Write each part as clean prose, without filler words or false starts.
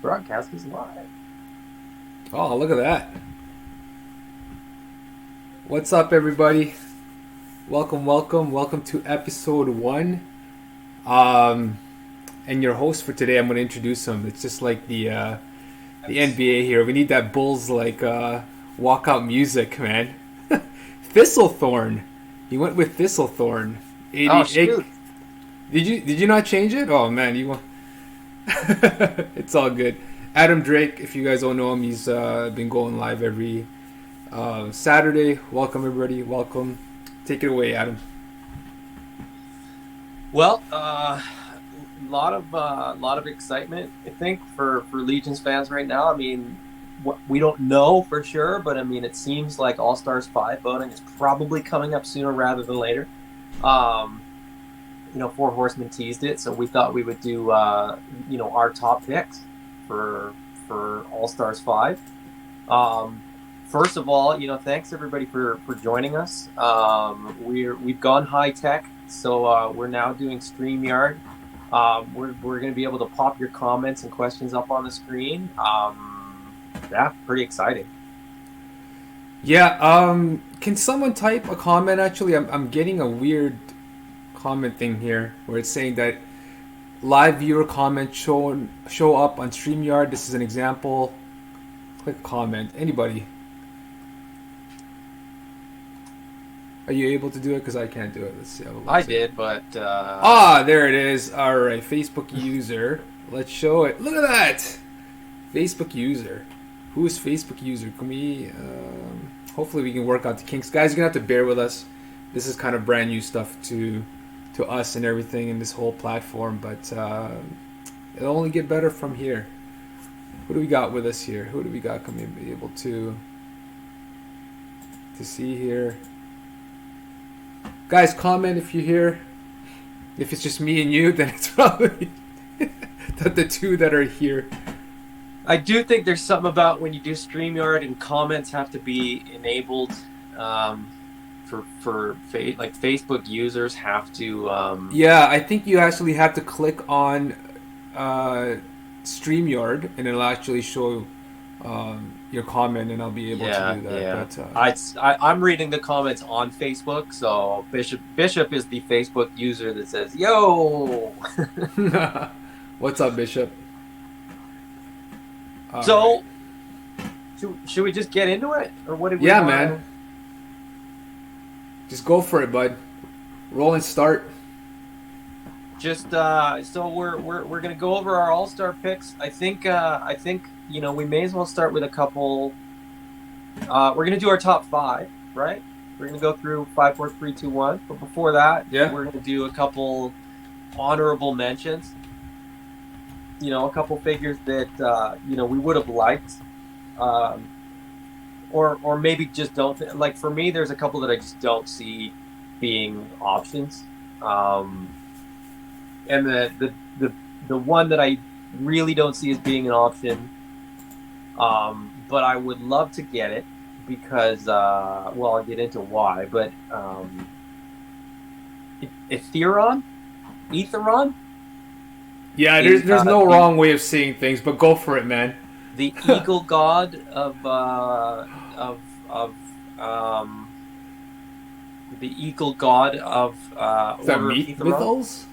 Broadcast is live. Oh, look at that. What's up, everybody? Welcome to episode one. Um, and your host for today, I'm going to introduce him. It's just like the NBA here. We need that Bulls walkout music, man. Thistlethorn. He went with Thistlethorn. Oh 88. shoot! Did you not change it? Oh man, you want. It's all good. Adam Drake, if you guys don't know him, he's been going live every Saturday. Welcome, everybody. Welcome. Take it away, Adam. Well, lot of excitement, I think, for Legions fans right now. I mean, we don't know for sure, but I mean, it seems like All Stars 5 voting is probably coming up sooner rather than later. Um, Four Horsemen teased it, so we thought we would do our top picks for All Stars 5. Um, First of all, thanks everybody for joining us. We've gone high tech, so we're now doing StreamYard. We're going to be able to pop your comments and questions up on the screen. Yeah, pretty exciting. Yeah. Can someone type a comment? Actually, I'm getting a weird comment thing here where it's saying that live viewer comments show up on StreamYard. This is an example. Click comment. Anybody? Are you able to do it? Because I can't do it. Let's see how it I looks. did, but There it is. All right, Facebook user. Let's show it. Look at that. Facebook user. Who is Facebook user? Can we? Hopefully, we can work out the kinks. Guys, you're gonna have to bear with us. This is kind of brand new stuff to us and everything in this whole platform, but it'll only get better from here. Who do we got with us here? Who do we got coming be able to see here? Guys, comment if you're here. If it's just me and you, then it's probably the two that are here. I do think there's something about when you do StreamYard and comments have to be enabled. Like Facebook users have to. Yeah, I think you actually have to click on StreamYard, and it'll actually show your comment, and I'll be able to do that. Yeah. But I'm reading the comments on Facebook, so Bishop is the Facebook user that says, "Yo." what's up, Bishop? All So, right. should we just get into it, or what did we? Yeah, wanna... man, just go for it, bud. Roll and start. Just so we're gonna go over our All-Star picks. I think we may as well start with a couple. We're gonna do our top five, right? We're gonna go through 5, 4, 3, 2, 1. But before that, Yeah. we're gonna do a couple honorable mentions. A couple figures that we would have liked, or maybe just don't like. For me, there's a couple that I just don't see being options. And the one that I really don't see as being an option, but I would love to get it because, I'll get into why, but Etheron? Yeah, Is, there's no wrong way of seeing things, but go for it, man. the eagle god of the eagle god of Is that Order of Etheron. Mythos?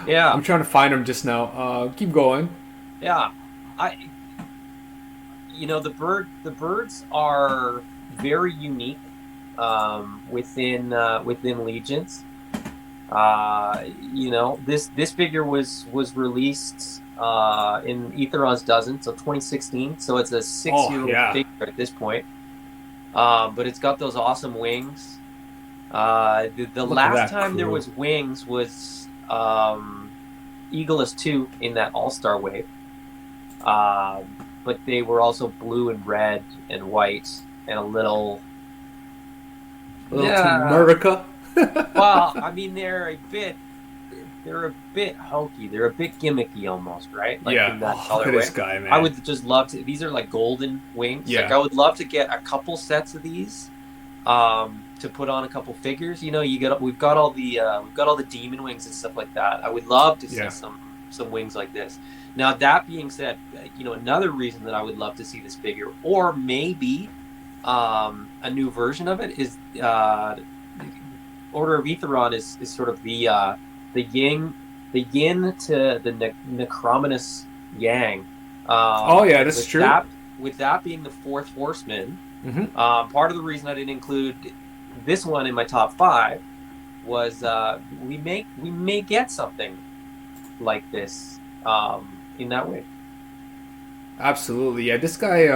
Yeah, I'm trying to find them just now. Keep going. yeah. I the birds are very unique within Legions. This figure was released in Etheron's dozen, so 2016. So it's a 6-year-old figure at this point. But it's got those awesome wings. The last time there was wings was Eagleus 2 in that All-Star wave. But they were also blue and red and white and a little Team America. Well, I mean they're a bit hokey. They're a bit gimmicky almost, right? Like in that Look at colorway. this guy, man. I would just love to. These are like golden wings. Yeah. Like I would love to get a couple sets of these, to put on a couple figures. We've got all the demon wings and stuff like that. I would love to see some wings like this. Now that being said, another reason that I would love to see this figure, or maybe a new version of it, is Order of Aetheron is sort of the yin to the Necrominous yang. Oh yeah, that's true. With that being the fourth horseman, Mm-hmm. part of the reason I didn't include this one in my top 5 was we may get something like this in that way. Absolutely, yeah. This guy,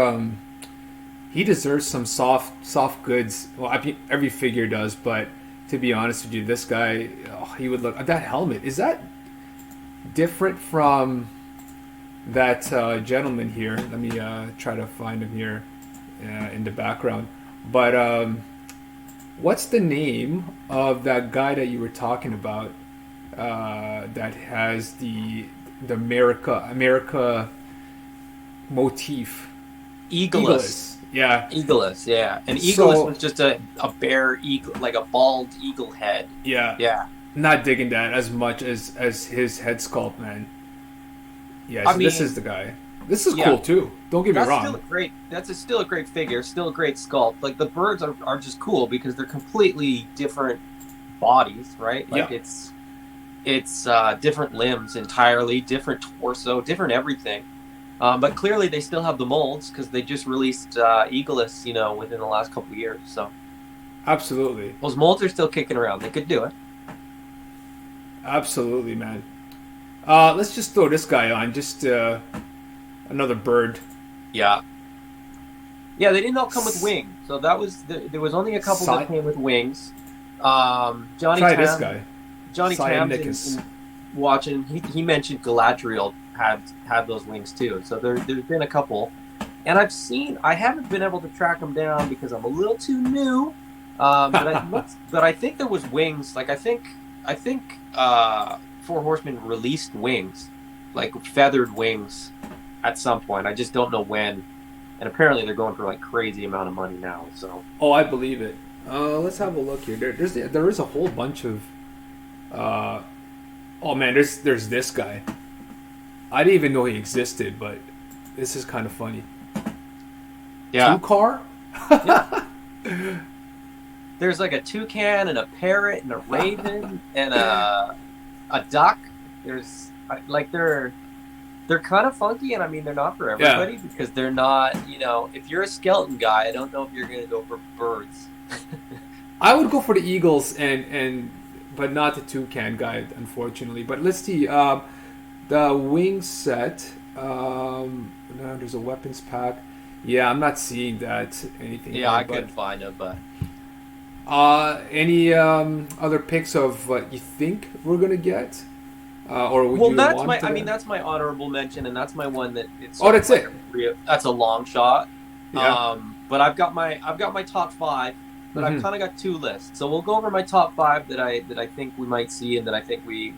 he deserves some soft goods. Well, I mean, every figure does, but to be honest with you, this guy, he would look. That helmet, is that different from that gentleman here? Let me try to find him here in the background. But what's the name of that guy that you were talking about that has the America motif? Eagleus. Yeah. Eagleus, yeah. And Eagleus So- was just a bare eagle, like a bald eagle head. Yeah. Yeah. Not digging that as much as his head sculpt, man. Yeah, I so this mean- is the guy. This is Yeah. cool too. Don't get me That's wrong. still a great figure, still a great sculpt. Like the birds are just cool because they're completely different bodies, right? Like Yeah. it's different limbs entirely, different torso, different everything. But clearly they still have the molds because they just released Eagleus, within the last couple of years. So Absolutely. those molds are still kicking around. They could do it. Absolutely, man. Let's just throw this guy on. Just another bird. Yeah. Yeah, they didn't all come with wings. So that was there was only a couple that came with wings. Johnny Try Tam, this guy. Johnny Tam Cyannicus. in watching. He mentioned Galadriel had those wings too. So there's been a couple, and I haven't been able to track them down because I'm a little too new. But I think there was wings. Like I think Four Horsemen released wings, like feathered wings, at some point. I just don't know when. And apparently they're going for like crazy amount of money now. So Oh, I believe it. Let's have a look here. There is a whole bunch of. Oh man, there's this guy. I didn't even know he existed, but this is kind of funny. yeah, Two-car? there's like a toucan and a parrot and a raven and a duck. There's like they're kind of funky, and I mean they're not for everybody because they're not. If you're a skeleton guy, I don't know if you're gonna go for birds. I would go for the Eagles but not the toucan guy, unfortunately. But let's see. The wing set. No, there's a weapons pack. Yeah, I'm not seeing that anything. Yeah, I couldn't find them, but any other picks of what you think we're gonna get, or would you that's want? that's my honorable mention, and that's my one that it's. Oh, that's it. That's a long shot. Yeah. But I've got my top 5. But I've kind of got 2 lists, so we'll go over my top 5 that I think we might see, and that I think we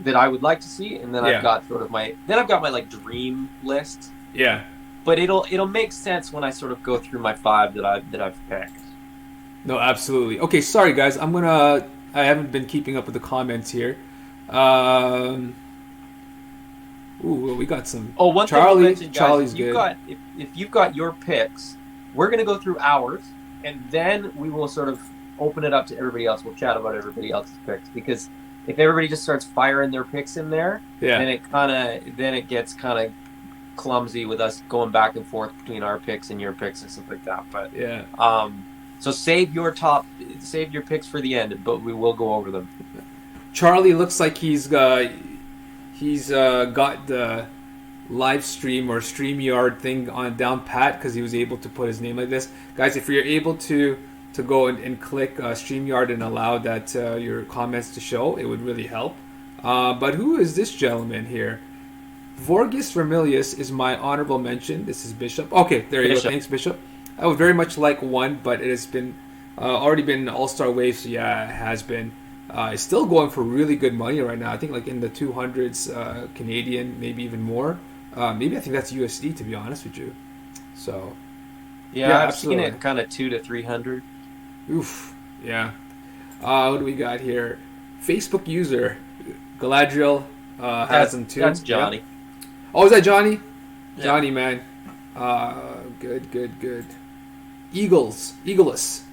that I would like to see, and then I've got sort of my like dream list. Yeah. But it'll make sense when I sort of go through my 5 that I've picked. No, absolutely. Okay, sorry guys. I haven't been keeping up with the comments here. We got some. Oh, one thing I'll mention, guys, Charlie's good. If you've got your picks, we're gonna go through ours, and then we will sort of open it up to everybody else. We'll chat about everybody else's picks, because if everybody just starts firing their picks in there, then it gets kind of clumsy with us going back and forth between our picks and your picks and stuff like that. But so save your picks for the end, but we will go over them. Charlie looks like he's got the live stream or StreamYard thing on down pat, because he was able to put his name like this. Guys, if you're able to go and click StreamYard and allow that your comments to show, it would really help. But who is this gentleman here? Vorgis Vermilius is my honorable mention. This is Bishop. Okay, there you go. Thanks, Bishop. I would very much like one, but it has been already been an All-Star wave, so yeah, it has been. It's still going for really good money right now. I think like in the 200s Canadian, maybe even more. Maybe I think that's USD, to be honest with you. So yeah, I've seen it kind of 200 to 300. Oof, yeah. What do we got here? Facebook user Galadriel has them too. That's Johnny. Yep. Oh, is that Johnny? Yeah. Johnny, man. Good. Eagles.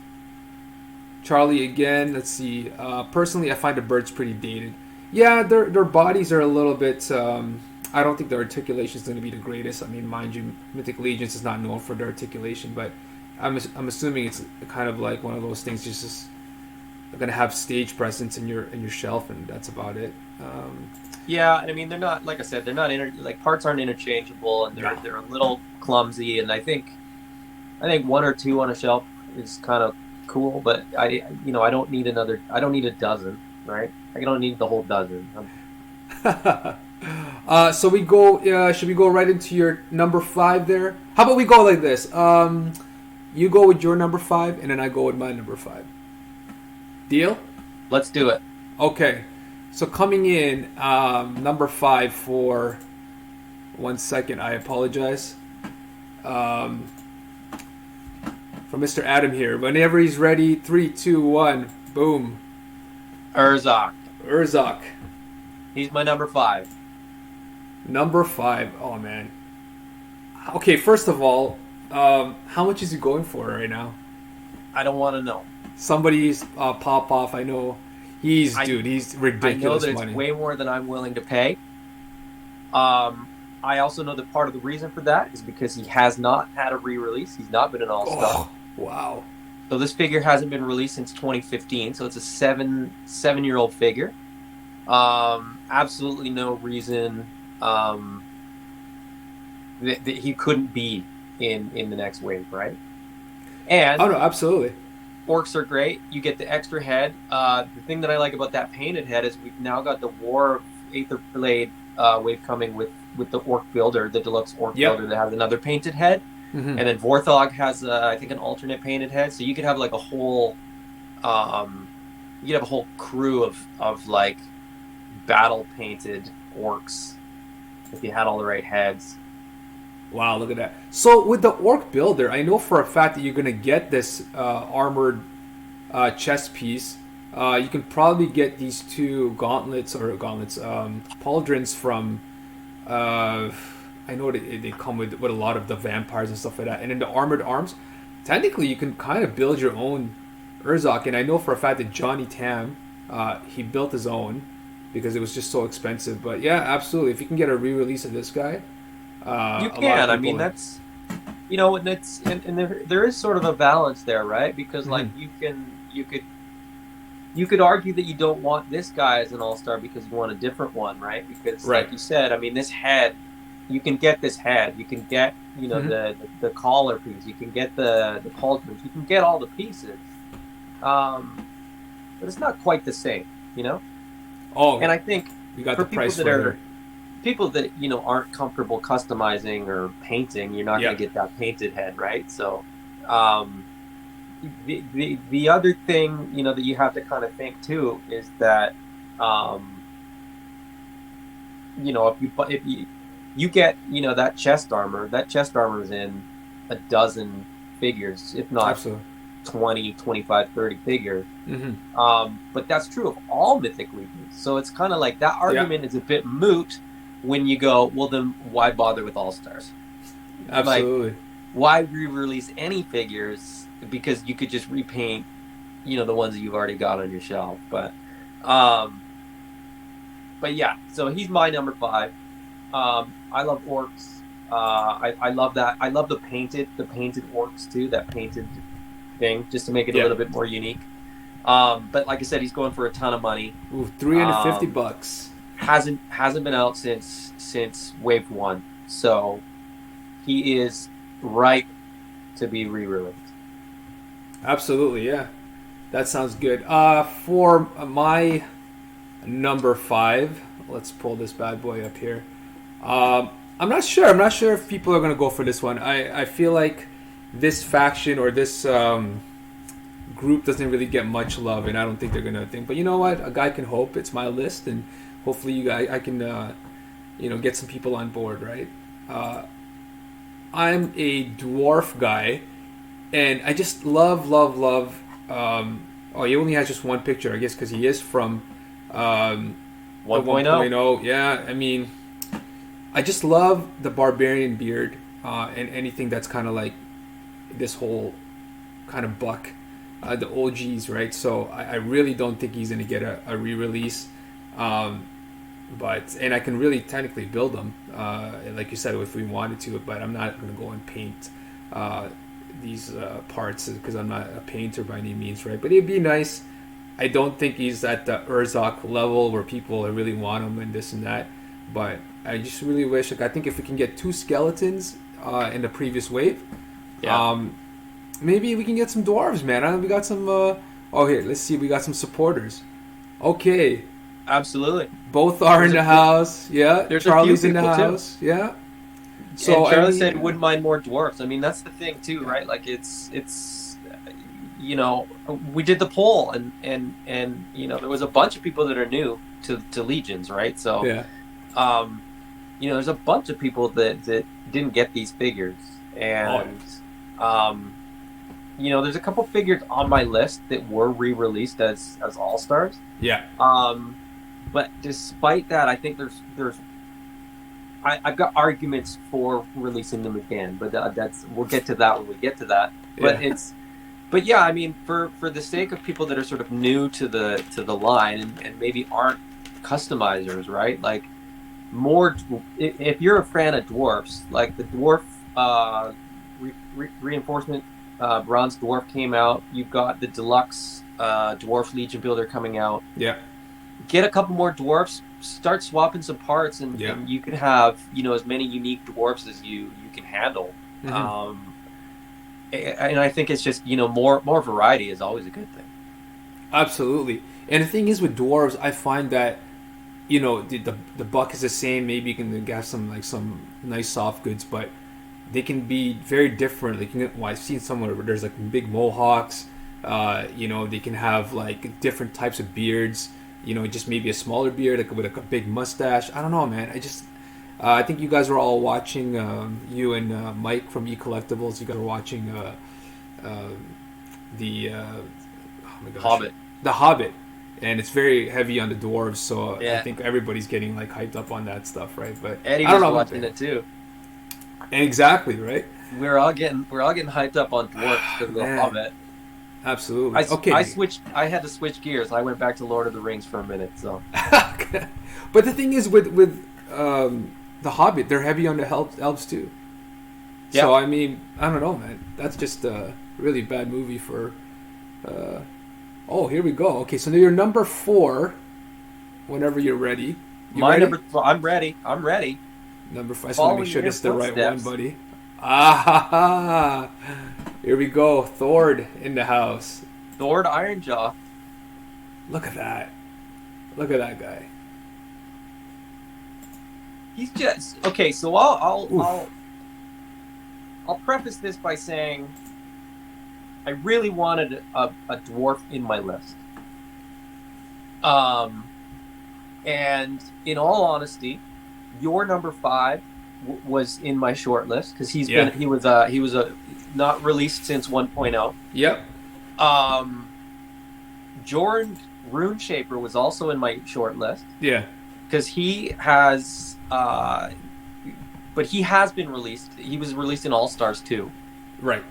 Charlie again. Let's see. Personally, I find the birds pretty dated. Yeah, their bodies are a little bit. I don't think their articulation is going to be the greatest. I mean, mind you, Mythic Legions is not known for their articulation, but I'm assuming it's kind of like one of those things. Just going to have stage presence in your shelf, and that's about it. Yeah, I mean, they're not, like I said, they're not parts aren't interchangeable, and they're a little clumsy. And I think one or two on a shelf is kind of cool, but I don't need another. I don't need a dozen, right? I don't need the whole dozen. So we go. Should we go right into your number 5 there? How about we go like this? You go with your number 5, and then I go with my number 5. Deal? Let's do it. Okay. So coming in, number 5 for 1 second. I apologize. From Mr. Adam here. Whenever he's ready, 3, 2, 1, boom. Urzak. He's my number 5. Number 5. Oh man. Okay, first of all, how much is he going for right now? I don't want to know. Somebody's pop off. I know. He's ridiculous I know that money. It's way more than I'm willing to pay. I also know that part of the reason for that is because he has not had a re-release. He's not been an All-Star. Oh, wow. So this figure hasn't been released since 2015. So it's a seven-year-old figure. Absolutely no reason that he couldn't be in the next wave, right? And oh no, absolutely. Orcs are great. You get the extra head. The thing that I like about that painted head is we've now got the War of Aether Blade wave coming with the Orc Builder, the deluxe Orc Builder that has another painted head. Mm-hmm. And then Vorthog has, I think, an alternate painted head. So you could have like a whole, crew of like battle painted orcs if you had all the right heads. Wow, look at that. So with the Orc Builder, I know for a fact that you're going to get this armored chest piece. You can probably get these 2 pauldrons from... I know they come with a lot of the vampires and stuff like that. And in the armored arms, technically you can kind of build your own Urzak. And I know for a fact that Johnny Tam, he built his own because it was just so expensive. But yeah, absolutely. If you can get a re-release of this guy... you can. I mean, that's, and it's and there is sort of a balance there, right? Because like you could argue that you don't want this guy as an all-star because you want a different one, right? Because like you said, I mean, this head, you can get this head, you can get the collar piece, you can get the pauldrons, you can get all the pieces, but it's not quite the same, Oh, and I think you got for the price people that aren't comfortable customizing or painting, you're not going to get that painted head, right? So the other thing that you have to kind of think too is that if you get that chest armor is in a dozen figures, if not absolutely 20, 25, 30 figures. But that's true of all Mythic Legions. So it's kind of like that argument is a bit moot when you go, well, then why bother with All-Stars? Absolutely. Like, why re-release any figures? Because you could just repaint, the ones that you've already got on your shelf. But yeah, so he's my number 5. I love orcs. I love that. I love the painted orcs too. That painted thing, just to make it a little bit more unique. But like I said, he's going for a ton of money. Ooh, $350. Hasn't been out since Wave 1, so he is ripe to be re-released. Absolutely, yeah. That sounds good. For my number 5, let's pull this bad boy up here. I'm not sure. I'm not sure if people are going to go for this one. I feel like this faction or this group doesn't really get much love, and I don't think they're going to think. But you know what? A guy can hope. It's my list, and hopefully I can get some people on board, right? I'm a dwarf guy, and I just love. He only has just one picture, I guess, because he is from The 1.0. 1.0. Yeah, I mean, I just love the barbarian beard and anything that's kind of like this whole kind of buck, the OGs, right? So I really don't think he's gonna get a re-release. Um, and I can really technically build them, like you said, if we wanted to. But I'm not gonna go and paint uh, these parts because I'm not a painter by any means, right? But it'd be nice. I don't think he's at the Urzok level where people really want him and this and that. But I just really wish, like, I think if we can get two skeletons in the previous wave, Yeah, maybe we can get some dwarves, man. We got some. Oh, here, let's see. We got some supporters. Okay, absolutely. both are in the house. Yeah, There's a few Charlie's in the people too. house. Yeah. And So I Charlie mean, said wouldn't mind more dwarfs. I mean, that's the thing too, right? Like it's you know, we did the poll and you know, there was a bunch of people that are new to Legions, right? So yeah, um you know, there's a bunch of people that didn't get these figures, and um you know, there's a couple figures on my list that were re-released as All Stars. yeah, But despite that, I think I've got arguments for releasing them again, but that's we'll get to that when we get to that. But yeah. but yeah, I mean, for the sake of people that are sort of new to the line and maybe aren't customizers, right? Like more, if you're a fan of dwarfs, like the dwarf reinforcement bronze dwarf came out. You've got the deluxe dwarf Legion builder coming out. Yeah. Get a couple more dwarfs, start swapping some parts, and you can have, you know, as many unique dwarfs as you can handle. Mm-hmm. And I think it's just, you know, more variety is always a good thing. Absolutely. And the thing is with dwarves, I find that, you know, the buck is the same. Maybe you can get some nice soft goods, but they can be very different. They can. Well, I've seen somewhere where there's like big mohawks. You know, they can have like different types of beards. You know, just maybe a smaller beard, like with a big mustache. I don't know, man. I think you guys were all watching. You and Mike from E Collectibles. You guys were watching the oh my gosh, Hobbit. The Hobbit, and it's very heavy on the dwarves. So Yeah. I think everybody's getting like hyped up on that stuff, right? But Eddie I don't was know, watching it too. Exactly, right? We're all getting hyped up on dwarfs because of the Man. Hobbit. Absolutely. I had to switch gears. I went back to Lord of the Rings for a minute. So, but the thing is, with the Hobbit, they're heavy on the elves too. Yeah. So I mean, I don't know, man. That's just a really bad movie for. Oh, here we go. Okay, so now you're number 4. Whenever you're ready. I'm ready. I'm ready. Number 5. I just want to make sure this is the right one, footsteps. buddy. Ah, here we go. Thord in the house. Thord Ironjaw. Look at that. Look at that guy. He's just okay. So I'll preface this by saying I really wanted a dwarf in my list. And in all honesty, your number 5 was in my short list because he was not released since 1.0. Yep. Jorn Runeshaper was also in my short list. Yeah. Because he has, but he has been released. He was released in All Stars 2. Right.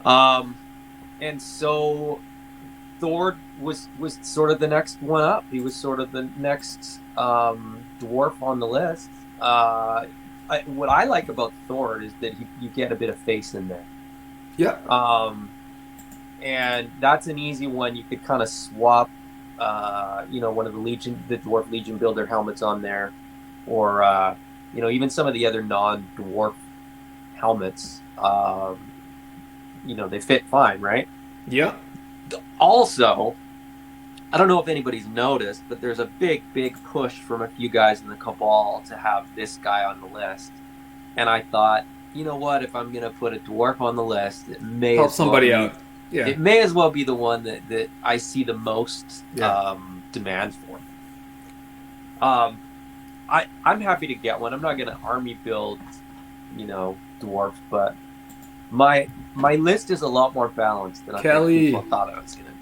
And so Thor was sort of the next one up. He was sort of the next dwarf on the list. What I like about Thor is that you get a bit of face in there. Yeah. And that's an easy one. You could kind of swap, one of the Dwarf Legion builder helmets on there, or even some of the other non-dwarf helmets. They fit fine, right? Yeah. Also, I don't know if anybody's noticed, but there's a big push from a few guys in the cabal to have this guy on the list. And I thought, you know what? If I'm gonna put a dwarf on the list, it may help somebody out. Yeah. It may as well be the one that I see the most demand for. I'm happy to get one. I'm not gonna army build, dwarf, but my list is a lot more balanced than I think people thought it was gonna be.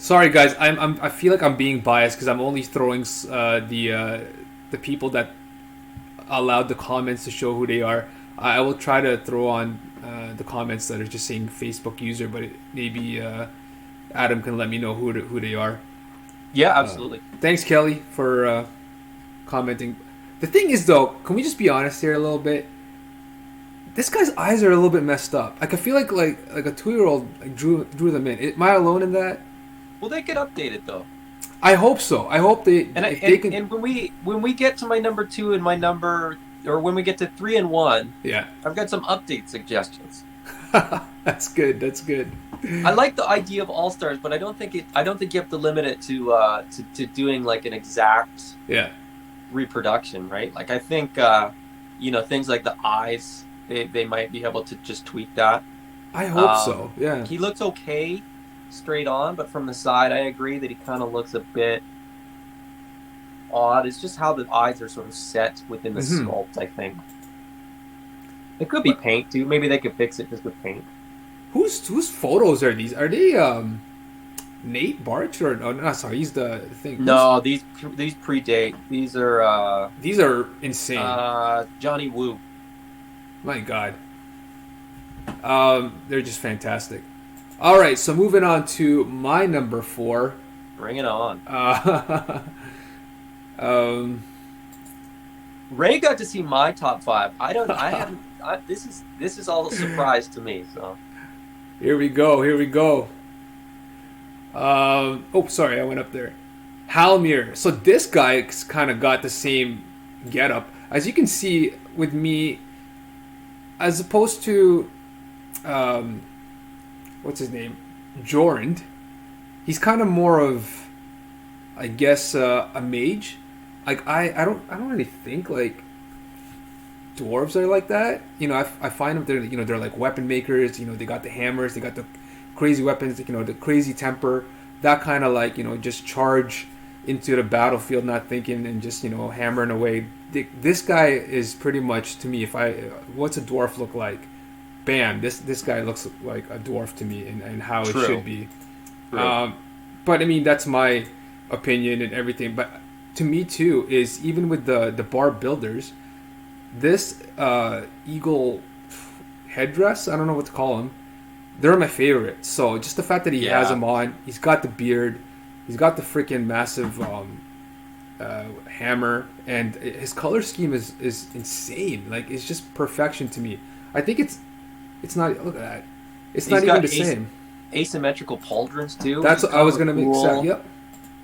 Sorry, guys. I feel like I'm being biased because I'm only throwing the people that allowed the comments to show who they are. I will try to throw on the comments that are just saying Facebook user, but maybe Adam can let me know who they are. Yeah, absolutely. Thanks, Kelly, for commenting. The thing is, though, can we just be honest here a little bit? This guy's eyes are a little bit messed up. Like I feel like a 2-year-old like, drew them in. Am I alone in that? Well, they get updated though. I hope so. I hope they they can. And when we get to my number 2 and my number, or when we get to 3 and 1, Yeah, I've got some update suggestions. that's good. That's good. I like the idea of all stars, but I don't think you have to limit it to doing like an exact Yeah, reproduction, right? Like I think things like the eyes, they might be able to just tweak that. I hope so. Yeah, He looks okay straight on, but from the side, I agree that he kind of looks a bit odd. It's just how the eyes are sort of set within the sculpt, I think. It could be paint too. Maybe they could fix it just with paint. whose photos are these? Are they Nate Barch or no? Sorry, he's the thing. No, these predate. These are These are insane. Johnny Woo. My God. They're just fantastic. All right, so moving on to my number 4. Bring it on. Um, Ray got to see my top 5. I don't. I haven't. This is all a surprise to me. So here we go. Here we go. Oh, sorry, I went up there. Halmir. So this guy's kind of got the same getup as you can see with me, as opposed to, what's his name, Jorand. He's kind of more of, I guess, a mage. Like I don't really think like dwarves are like that. I find them they're like weapon makers. They got the hammers, they got the crazy weapons. The crazy temper, that kind of like just charge into the battlefield, not thinking and just hammering away. This guy is pretty much to me. What's a dwarf look like? Bam! This guy looks like a dwarf to me, and how True. it should be. True. But I mean that's my opinion and everything. But to me too is even with the bar builders, this eagle headdress, I don't know what to call them, they're my favorite. So just the fact that he has them on, he's got the beard, he's got the freaking massive hammer, and his color scheme is insane. Like it's just perfection to me. I think it's not, look at that, it's not even the same. Asymmetrical pauldrons too. That's what I was gonna make. Cool. Yep.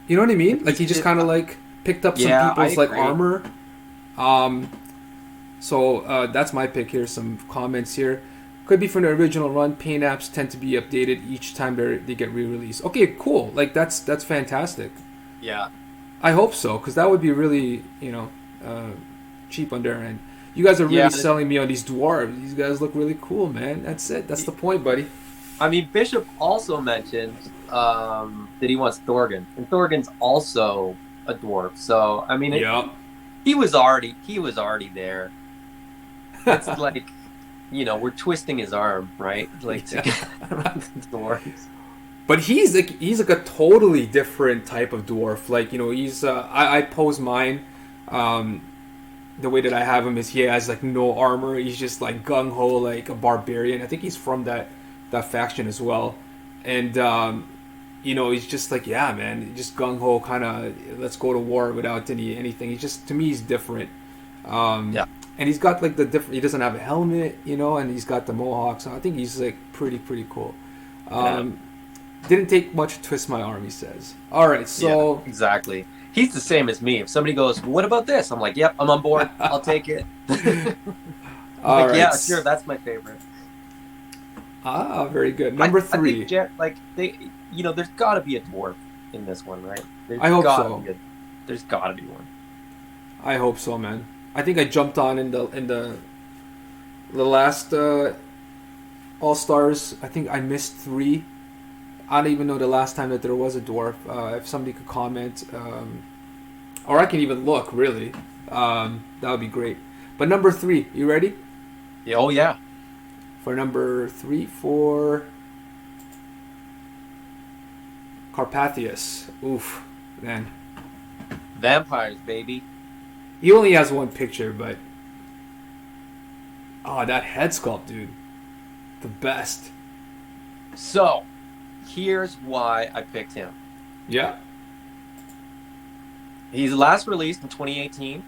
You know what I mean? Like he just kind of like picked up some people's like armor. So that's my pick here. Some comments here. Could be from the original run. Paint apps tend to be updated each time they get re-released. Okay, cool. Like that's fantastic. Yeah. I hope so, because that would be really cheap on their end. You guys are really selling me on these dwarves. These guys look really cool, man. That's it. That's the point, buddy. I mean, Bishop also mentioned that he wants Thorgan, and Thorgan's also a dwarf. So I mean, he was already there. It's like, we're twisting his arm, right? Like to get around the dwarves. But he's like a totally different type of dwarf. Like he's I pose mine. The way that I have him is he has like no armor. He's just like gung ho, like a barbarian. I think he's from that faction as well. And he's just like, yeah, man, just gung ho, kind of let's go to war without anything. He's just, to me, he's different. And he's got like the different. He doesn't have a helmet, and he's got the mohawk. So I think he's like pretty cool. Didn't take much to twist my arm, he says. All right, so exactly. He's the same as me. If somebody goes, "What about this?" I'm like, "Yep, I'm on board. I'll take it." All right. Yeah, sure. That's my favorite. Very good. Number 3. I think, there's got to be a dwarf in this one, right? I hope so. There's got to be one. I hope so, man. I think I jumped on in the last All Stars. I think I missed 3. I don't even know the last time that there was a dwarf. If somebody could comment, or I can even look. Really, that would be great. But number 3, you ready? Yeah. Oh yeah. For number 3, for Carpathius. Oof, man. Vampires, baby. He only has one picture, but that head sculpt, dude, the best. So, here's why I picked him. Yeah. He's last released in 2018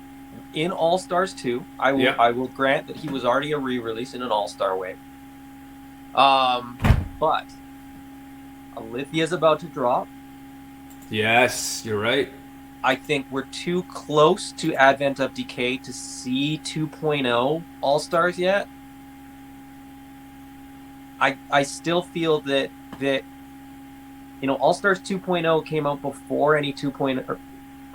in All Stars 2. I will grant that he was already a re-release in an All Star wave. But Alithia's about to drop. Yes, you're right. I think we're too close to Advent of Decay to see 2.0 All Stars yet. I still feel that All Stars 2.0 came out before any 2.0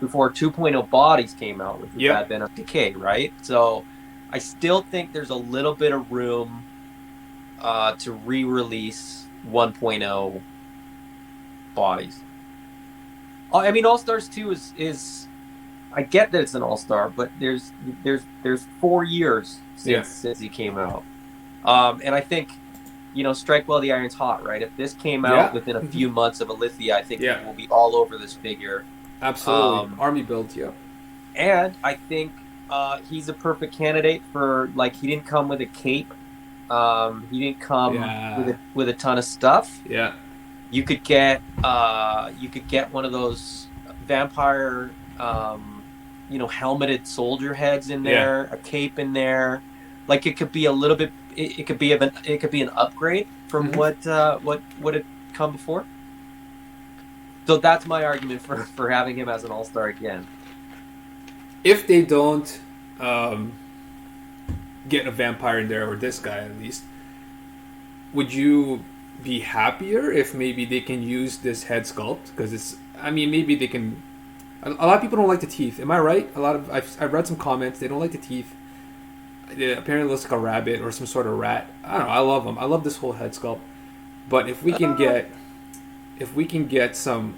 before 2.0 bodies came out with the Advent of Decay, right? So I still think there's a little bit of room to re-release 1.0 bodies. I mean, All Stars 2 is I get that it's an All Star, but there's 4 years since he came out, and I think strike while the iron's hot, right? If this came out within a few months of Alithia, I think we'll be all over this figure. Absolutely, army build, and I think he's a perfect candidate for he didn't come with a cape, he didn't come with a ton of stuff. Yeah. You could get one of those vampire, helmeted soldier heads in there, a cape in there. Like it could be a little bit. It could be an upgrade from what had come before. So that's my argument for having him as an All-Star again. If they don't get a vampire in there, or this guy at least, would you be happier if maybe they can use this head sculpt? Because maybe they can. A lot of people don't like the teeth. Am I right? I've read some comments. They don't like the teeth. It apparently looks like a rabbit or some sort of rat. I don't know. I love them. I love this whole head sculpt. But if we can get some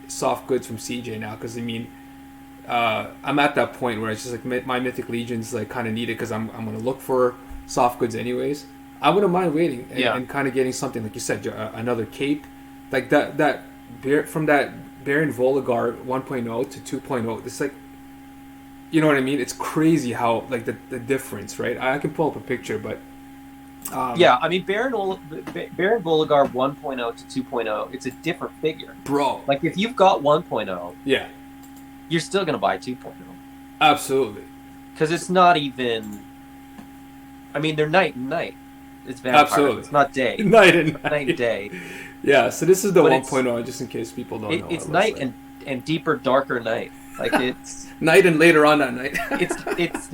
soft goods from CJ now, because I'm at that point where it's just like my Mythic Legions kind of need it because I'm going to look for soft goods anyways. I wouldn't mind waiting and kind of getting something like you said, another cape, like that from that Baron Voligar 1.0 to 2.0. It's like, you know what I mean? It's crazy how the difference, right? I can pull up a picture, but Baron Voligar 1.0 to 2.0, it's a different figure, bro. Like if you've got 1.0, you're still gonna buy 2.0. Absolutely, because it's not even. I mean, they're night and night. It's vampire. Absolutely. It's not day. Night and day. Yeah, so this is the 1.0, just in case people don't know. It's night and deeper, darker night. Like it's night and later on that night. it's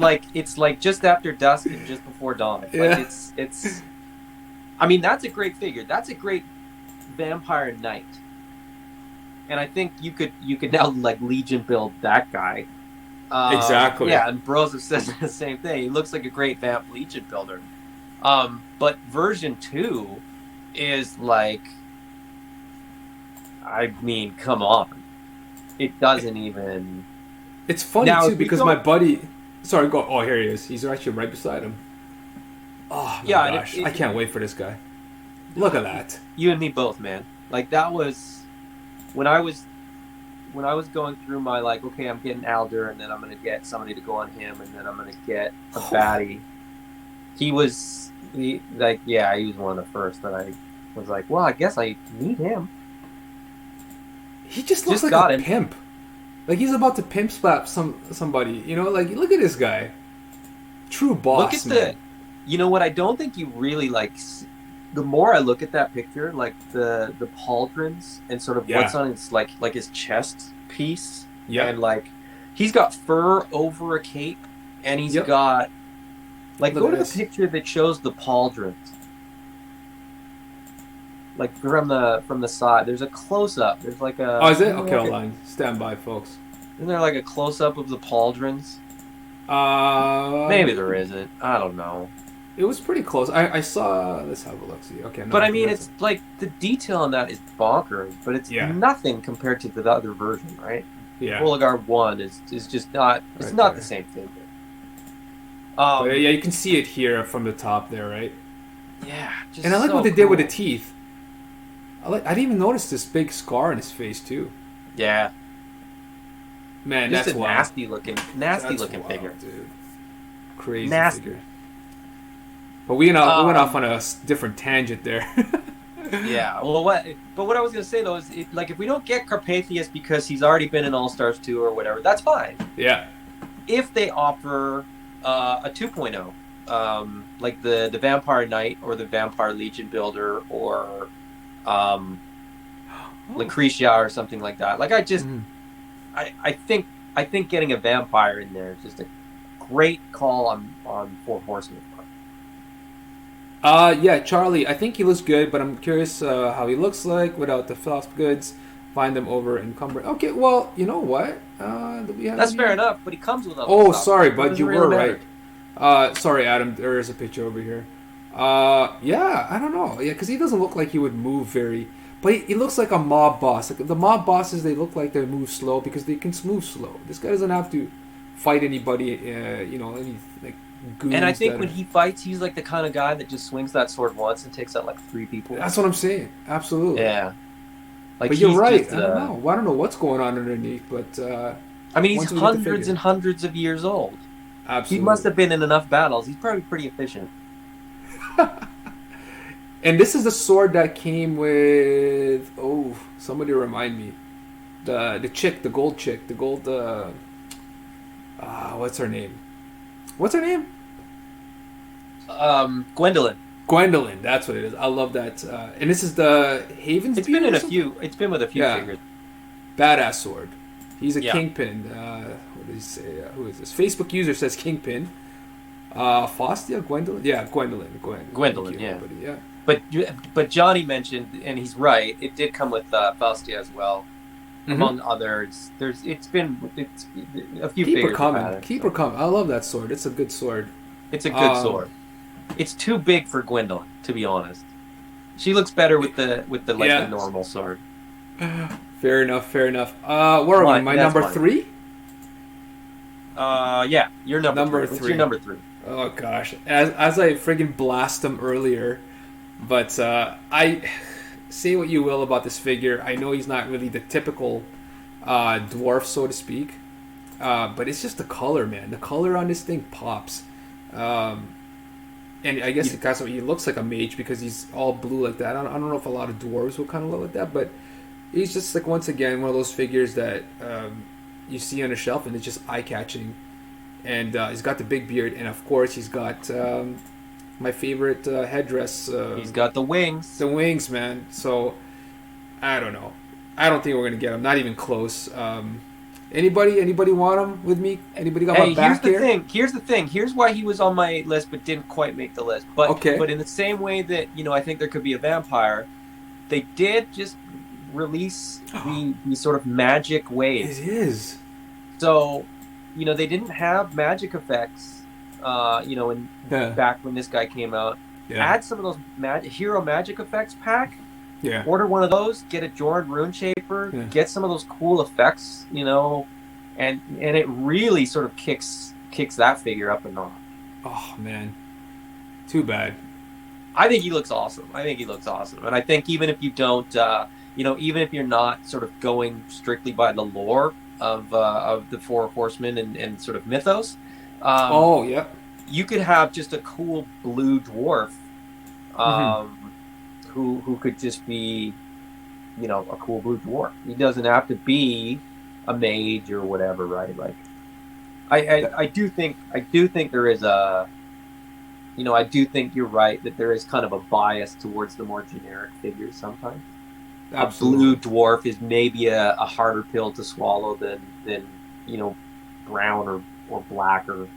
like just after dusk and just before dawn. Yeah. Like it's. I mean, that's a great figure. That's a great vampire knight. And I think you could now Legion build that guy. Exactly. Yeah, and Bros have said the same thing. He looks like a great Vamp Legion builder. But version 2 is come on. It doesn't even... It's funny, now, too, because my buddy... Sorry, go... Oh, here he is. He's actually right beside him. Oh, my gosh. I can't wait for this guy. Look at that. You and me both, man. That was... When I was going through my, okay, I'm getting Alder, and then I'm going to get somebody to go on him, and then I'm going to get a baddie. He was one of the first that I was like, well, I guess I need him. He just looks like a pimp. Like he's about to pimp slap somebody. Look at this guy. True boss, man. You know what? I don't think you really the more I look at that picture, the pauldrons and sort of what's on his his chest piece. Yeah. And he's got fur over a cape, and he's got go to the picture that shows the pauldrons. From the side, there's a close up. There's a. Oh, is it? Okay, hold on. Stand by, folks. Isn't there a close up of the pauldrons? Maybe there isn't. I don't know. It was pretty close. I saw. Let's have a look. See. Okay. No, but I mean, it's the detail on that is bonkers. But it's nothing compared to the other version, right? Yeah. Voligar 1 is just not. It's right not there. The same thing. You can see it here from the top there, right? Yeah. And I like what they did with the teeth. I didn't even notice this big scar on his face too. Yeah, Man, just that's a wild. nasty looking That's wild, figure. dude. Crazy Nasty. figure. But we went off Um, on a different tangent there. yeah. Well, what I was gonna say though is, like, if we don't get Carpathius because he's already been in All Stars 2 or whatever, that's fine. Yeah. If they offer a 2.0, like the Vampire Knight or the Vampire Legion Builder or Lucretia or something like that, like I think getting a vampire in there is just a great call on Four Horsemen. Yeah, Charlie. I think he looks good, but I'm curious how he looks like without the soft goods. Find them over in Cumber. Okay, well, you know what? Do we have That's any? fair enough, but he comes with a. Oh, sorry, It bud. doesn't You really were matter. right. Sorry, Adam. There is a picture over here. Yeah, I don't know. Yeah, because he doesn't look like he would move very. But he looks like a mob boss. Like the mob bosses, they look like they move slow because they can move slow. This guy doesn't have to fight anybody. Any like goons. And I think that when are- he fights, he's like the kind of guy that just swings that sword once and takes out like 3 people. That's what I'm saying. Absolutely. Yeah. Like, But you're he's right. just, I don't know. I don't know what's going on underneath, but I mean, he's once we get the hundreds figure. and hundreds of years old. Absolutely. He must have been in enough battles. He's probably pretty efficient. And this is the sword that came with. Oh, somebody remind me. The chick, the gold chick, the gold. What's her name? What's her name? Gwendolyn. Gwendolyn. That's what it is. I love that. And this is the Haven's. It's been in a few. It's been with a few Yeah. figures. Badass sword. He's a Yeah. kingpin. What did he say? Who is this? Facebook user says kingpin. Faustia? Gwendolyn? Yeah, Gwendolyn. Gwendolyn, Thank you, yeah. everybody. Yeah. But Johnny mentioned, and he's right. It did come with Faustia as well, among others. It's a few Keep her figures. coming. have had it, Keep so. her coming. I love that sword. It's a good sword. It's a good sword. It's too big for Gwendolyn, to be honest. She looks better with the Yeah. the normal sword. Fair enough. Fair enough. Where are we? My That's number fine. 3? Yeah, you're Number What's three. your number 3? Oh gosh. As I friggin' blast him earlier, but I say what you will about this figure. I know he's not really the typical dwarf, so to speak. But it's just the color, man. The color on this thing pops. And I guess he looks like a mage because he's all blue like that. I don't know if a lot of dwarves will kind of look like that, but he's just like, once again, one of those figures that you see on a shelf and it's just eye-catching. And he's got the big beard, and of course he's got my favorite headdress. He's got the wings. The wings, man. So I don't know. I don't think we're gonna get him. Not even close. Anybody want him with me? Anybody got my back here? Here's the thing. Here's why he was on my list but didn't quite make the list. But Okay. But in the same way that, I think there could be a vampire, they did just release the sort of magic waves. It is. So, they didn't have magic effects, back when this guy came out. Yeah. Add some of those hero magic effects pack. Yeah. Order one of those. Get a Jordan Rune Shaper. Yeah. Get some of those cool effects. And it really sort of kicks that figure up a notch. Oh man. Too bad. I think he looks awesome. And I think even if you don't, even if you're not sort of going strictly by the lore of the Four Horsemen and sort of mythos, Yeah. you could have just a cool blue dwarf, who could just be, a cool blue dwarf. He doesn't have to be a mage or whatever, right? Like, I do think there is I do think you're right that there is kind of a bias towards the more generic figures sometimes. Absolutely. A blue dwarf is maybe a harder pill to swallow than brown or black or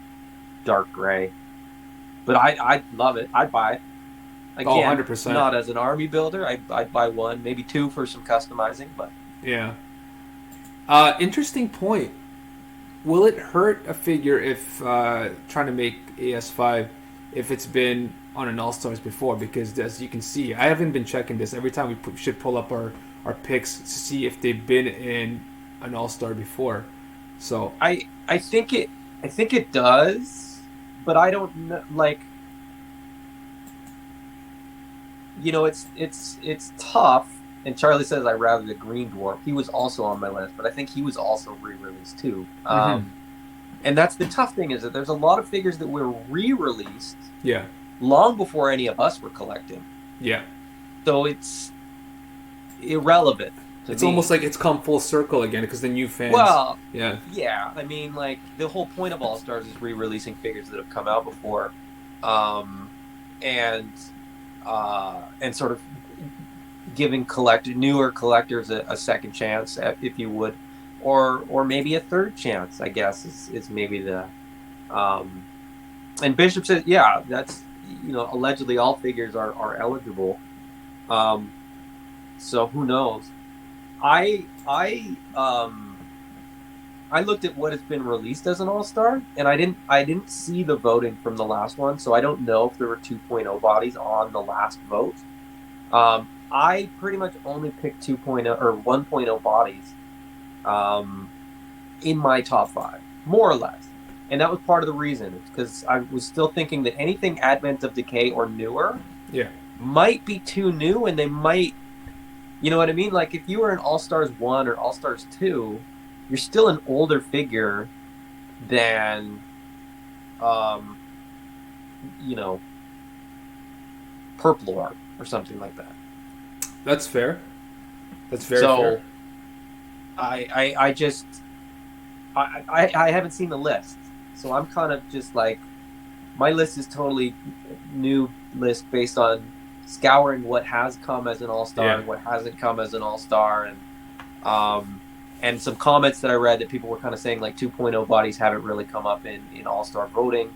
dark gray. But I love it. I'd buy it. Again, 100%. not as an army builder. I'd buy one, maybe two for some customizing. But Yeah. Interesting point. Will it hurt a figure if trying to make AS5 if it's been on an All-Stars before? Because as you can see, I haven't been checking this. Every time we should pull up our picks to see if they've been in an All-Star before. So I think it does, but I don't know, like, it's tough, and Charlie says I rather the Green Dwarf. He was also on my list, but I think he was also re-released too. And that's the tough thing, is that there's a lot of figures that were re-released Yeah. long before any of us were collecting. Yeah. So it's irrelevant to It's me. almost like it's come full circle again because the new fans. Well, yeah. yeah. I mean, like, the whole point of All Stars is re-releasing figures that have come out before, and sort of giving newer collectors a second chance, if you would, or maybe a third chance, I guess is maybe the. And Bishop says, yeah, that's, allegedly all figures are eligible. So who knows? I looked at what has been released as an All-Star, and I didn't see the voting from the last one, so I don't know if there were 2.0 bodies on the last vote. I pretty much only picked 2.0 or 1.0 bodies in my top 5, more or less. And that was part of the reason, because I was still thinking that anything Advent of Decay or newer might be too new, and they might, you know what I mean? Like, if you were an All-Stars 1 or All-Stars 2, you're still an older figure than, Purple Art or something like that. That's fair. That's very fair. I haven't seen the list. So I'm kind of just like, my list is totally new list based on scouring what has come as an All-Star and what hasn't come as an All-Star, and some comments that I read that people were kind of saying like 2.0 bodies haven't really come up in All-Star voting.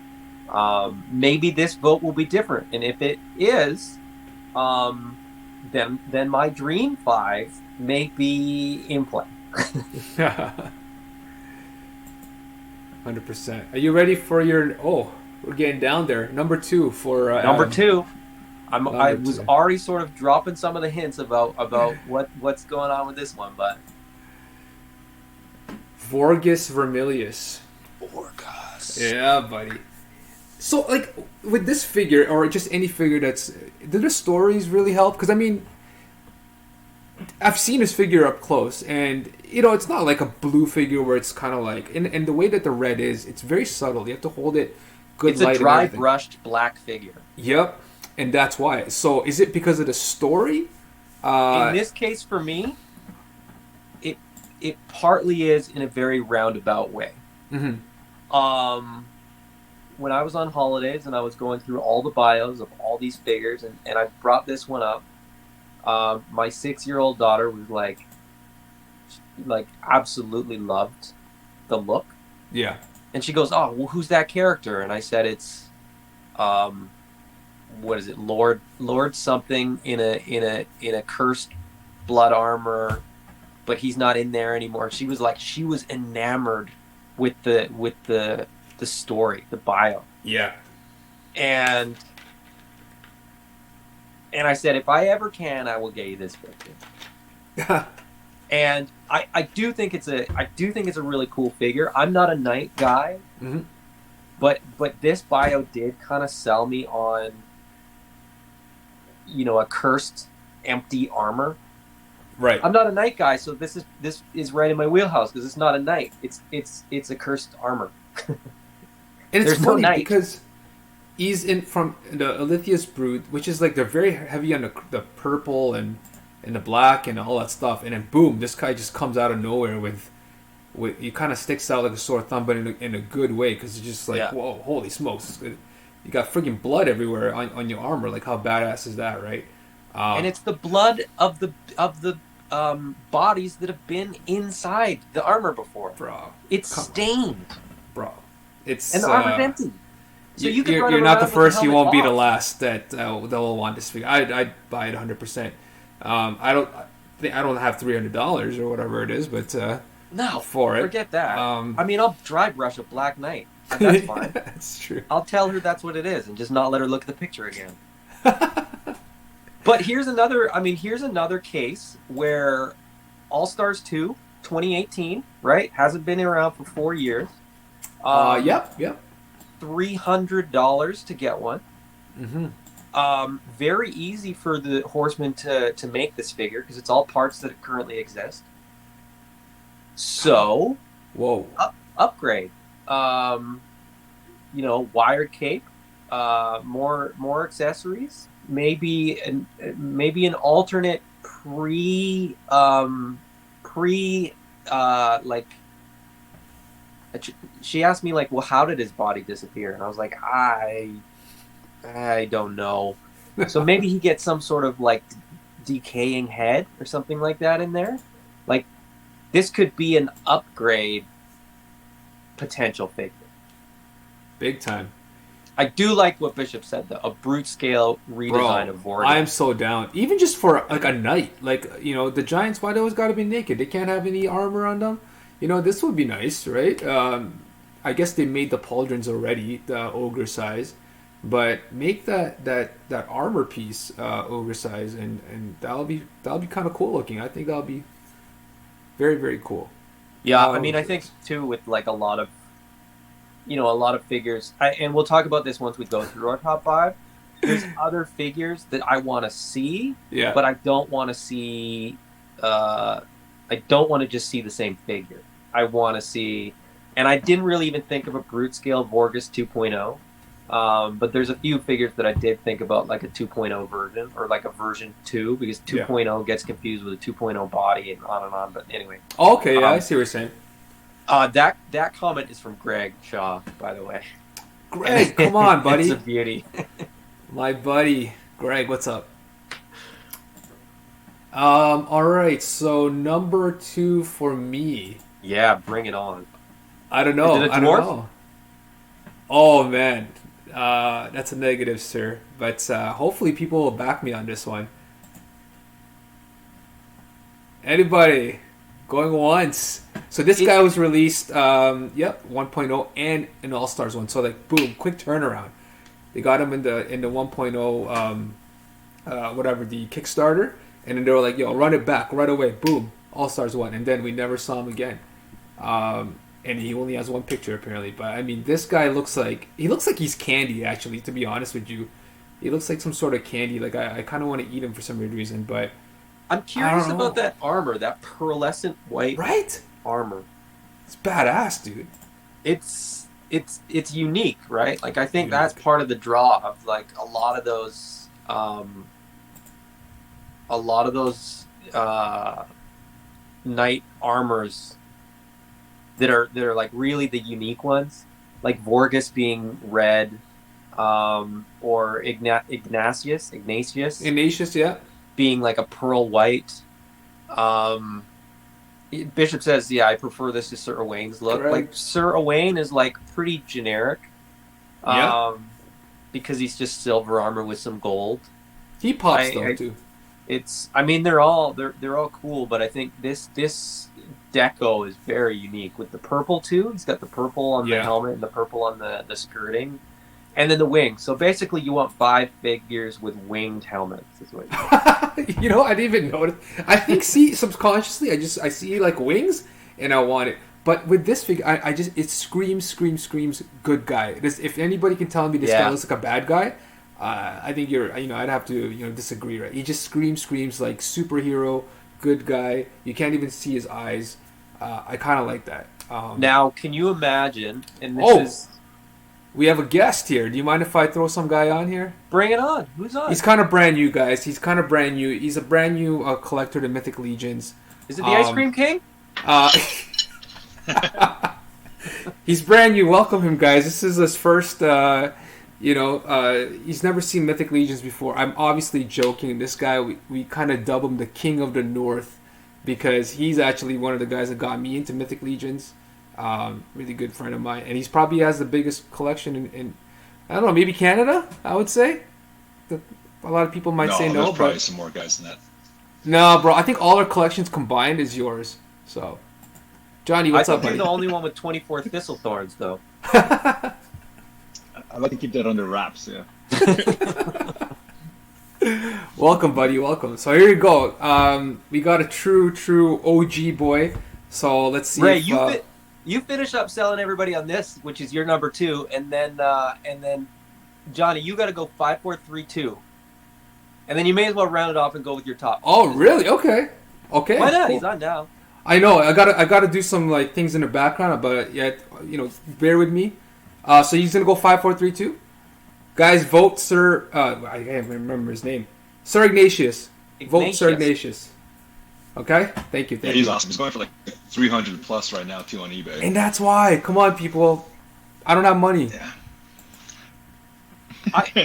Maybe this vote will be different, and if it is, then my Dream 5 may be in play. 100%. Are you ready for your? Oh, we're getting down there. Number 2 for number 2. I was 2. already sort of dropping some of the hints about what's going on with this one, but Vorgus Vermilius. Vorgus. Yeah, buddy. So, like, with this figure, or just any figure do the stories really help? Because, I mean, I've seen his figure up close, and, it's not like a blue figure where it's kind of like, and the way that the red is, it's very subtle. You have to hold it good light. It's a dry brushed black figure. Yep, and that's why. So, is it because of the story? In this case, for me, it partly is in a very roundabout way. Mm-hmm. When I was on holidays and I was going through all the bios of all these figures, and I brought this one up, my 6-year-old daughter was like absolutely loved the look. Yeah. And she goes, "Oh, well, who's that character?" And I said, "It's, what is it, Lord something in a cursed blood armor, but he's not in there anymore." She was enamored with the story, the bio. Yeah. And I said, if I ever can, I will get you this figure. And I do think it's a really cool figure. I'm not a knight guy, mm-hmm. but this bio did kind of sell me on, a cursed empty armor. Right. I'm not a knight guy, so this is right in my wheelhouse, because it's not a knight. It's a cursed armor. And it's There's funny no knight. because he's in from the Alithia Brood, which is like they're very heavy on the purple and the black and all that stuff, and then boom, this guy just comes out of nowhere with he kind of sticks out like a sore thumb, but in a good way, because it's just like, whoa, holy smokes, you got friggin' blood everywhere on your armor. Like, how badass is that, right? And it's the blood of the bodies that have been inside the armor before, bro. It's stained, bro. It's and the armor's empty. So you're not the first. You won't be the last that will want this figure. I'd buy it 100%. I don't have $300 or whatever it is, but no, for it, forget that. I mean, I'll dry brush a Black Knight. That's fine. That's true. I'll tell her that's what it is, and just not let her look at the picture again. But here's another case where All Stars 2, 2018, right? Hasn't been around for 4 years. Yep. $300 to get one. Mm-hmm. Very easy for the horseman to make this figure because it's all parts that currently exist. So, Whoa. upgrade. Wired cape, more accessories, maybe an alternate like. She asked me like, well, how did his body disappear? And I was like, I don't know. So maybe he gets some sort of like decaying head or something like that in there. Like this could be an upgrade potential figure. Big time. I do like what Bishop said though. A brute scale redesign of Vortex. I am so down. Even just for like a knight. Like, the Giants, why they always gotta be naked? They can't have any armor on them. This would be nice, right? I guess they made the pauldrons already, the ogre size. But make that armor piece ogre size, and that'll be kind of cool looking. I think that'll be very, very cool. Yeah, I mean, I think too with like a lot of figures, and we'll talk about this once we go through our top 5. There's other figures that I want to see, but I don't want to see. I don't want to just see the same figure. I want to see, and I didn't really even think of a brute scale Vorgus 2.0. But there's a few figures that I did think about, like a 2.0 version or like a version 2, because 2.0 gets confused with a 2.0 body and on and on. But anyway. Okay, yeah, I see what you're saying. That comment is from Greg Shaw, by the way. Greg, come on, buddy. It's a beauty. My buddy. Greg, what's up? All right, so number 2 for me. Yeah, bring it on. I don't know. Is it a dwarf? I don't know. Oh, man. That's a negative, sir. But hopefully people will back me on this one. Anybody? Going once. So this guy was released, 1.0 and an All Stars one. So like, boom, quick turnaround. They got him in the 1.0, whatever, the Kickstarter. And then they were like, yo, run it back right away. Boom, All Stars 1. And then we never saw him again. And he only has one picture apparently. But I mean, this guy looks like he's candy, actually, to be honest with you. He looks like some sort of candy. Like I kind of want to eat him for some weird reason. But I'm curious about that armor, that pearlescent white armor. It's badass, dude. It's unique, right? Like I think that's part of the draw of like a lot of those knight armors that are like really the unique ones, like Vorgus being red, or Ignatius, yeah, being like a pearl white. Bishop says, yeah, I prefer this to Sir Owain's look. Correct. Like Sir Owain is like pretty generic, because he's just silver armor with some gold. He pops though too. They're all cool, but I think this deco is very unique with the purple too. He's got the purple on the helmet and the purple on the skirting, and then the wings. So basically, you want 5 figures with winged helmets. Is what I didn't even notice. I think subconsciously, I see like wings, and I want it. But with this figure, it screams good guy. If anybody can tell me this guy looks like a bad guy, I think I'd have to disagree, right? He just screams like superhero, good guy. You can't even see his eyes. I kind of like that. Now, can you imagine? And we have a guest here. Do you mind if I throw some guy on here? Bring it on. Who's on? He's kind of brand new, guys. He's kind of brand new. He's a brand new collector to Mythic Legions. Is it the Ice Cream King? He's brand new. Welcome him, guys. This is his first. He's never seen Mythic Legions before. I'm obviously joking. This guy, we kind of dub him the King of the North, because he's actually one of the guys that got me into Mythic Legions. Really good friend of mine, and he's probably has the biggest collection in I don't know, maybe Canada, I would say. A lot of people might say no, there's probably some more guys than that. No, bro, I think all our collections combined is yours. So, Johnny, what's up, buddy? You're the only one with 24 Thistlethorns, though. I like to keep that under wraps, yeah. Welcome, buddy, welcome. So here you go. We got a true OG boy. So let's see. Ray, you finish up selling everybody on this, which is your number 2, and then Johnny, you got to go 5, 4, 3, 2, and then you may as well round it off and go with your top. Oh, really? Okay. Okay. Why not? Cool. He's on now. I know. I gotta do some like things in the background, but yeah, bear with me. So he's gonna go 5, 4, 3, 2. Guys, vote Sir. I can't remember his name. Sir Ignatius. Vote Sir Ignatius. Okay. Thank you. Yeah, he's awesome. He's going for like 300 plus right now too on eBay. And that's why. Come on, people. I don't have money. Yeah.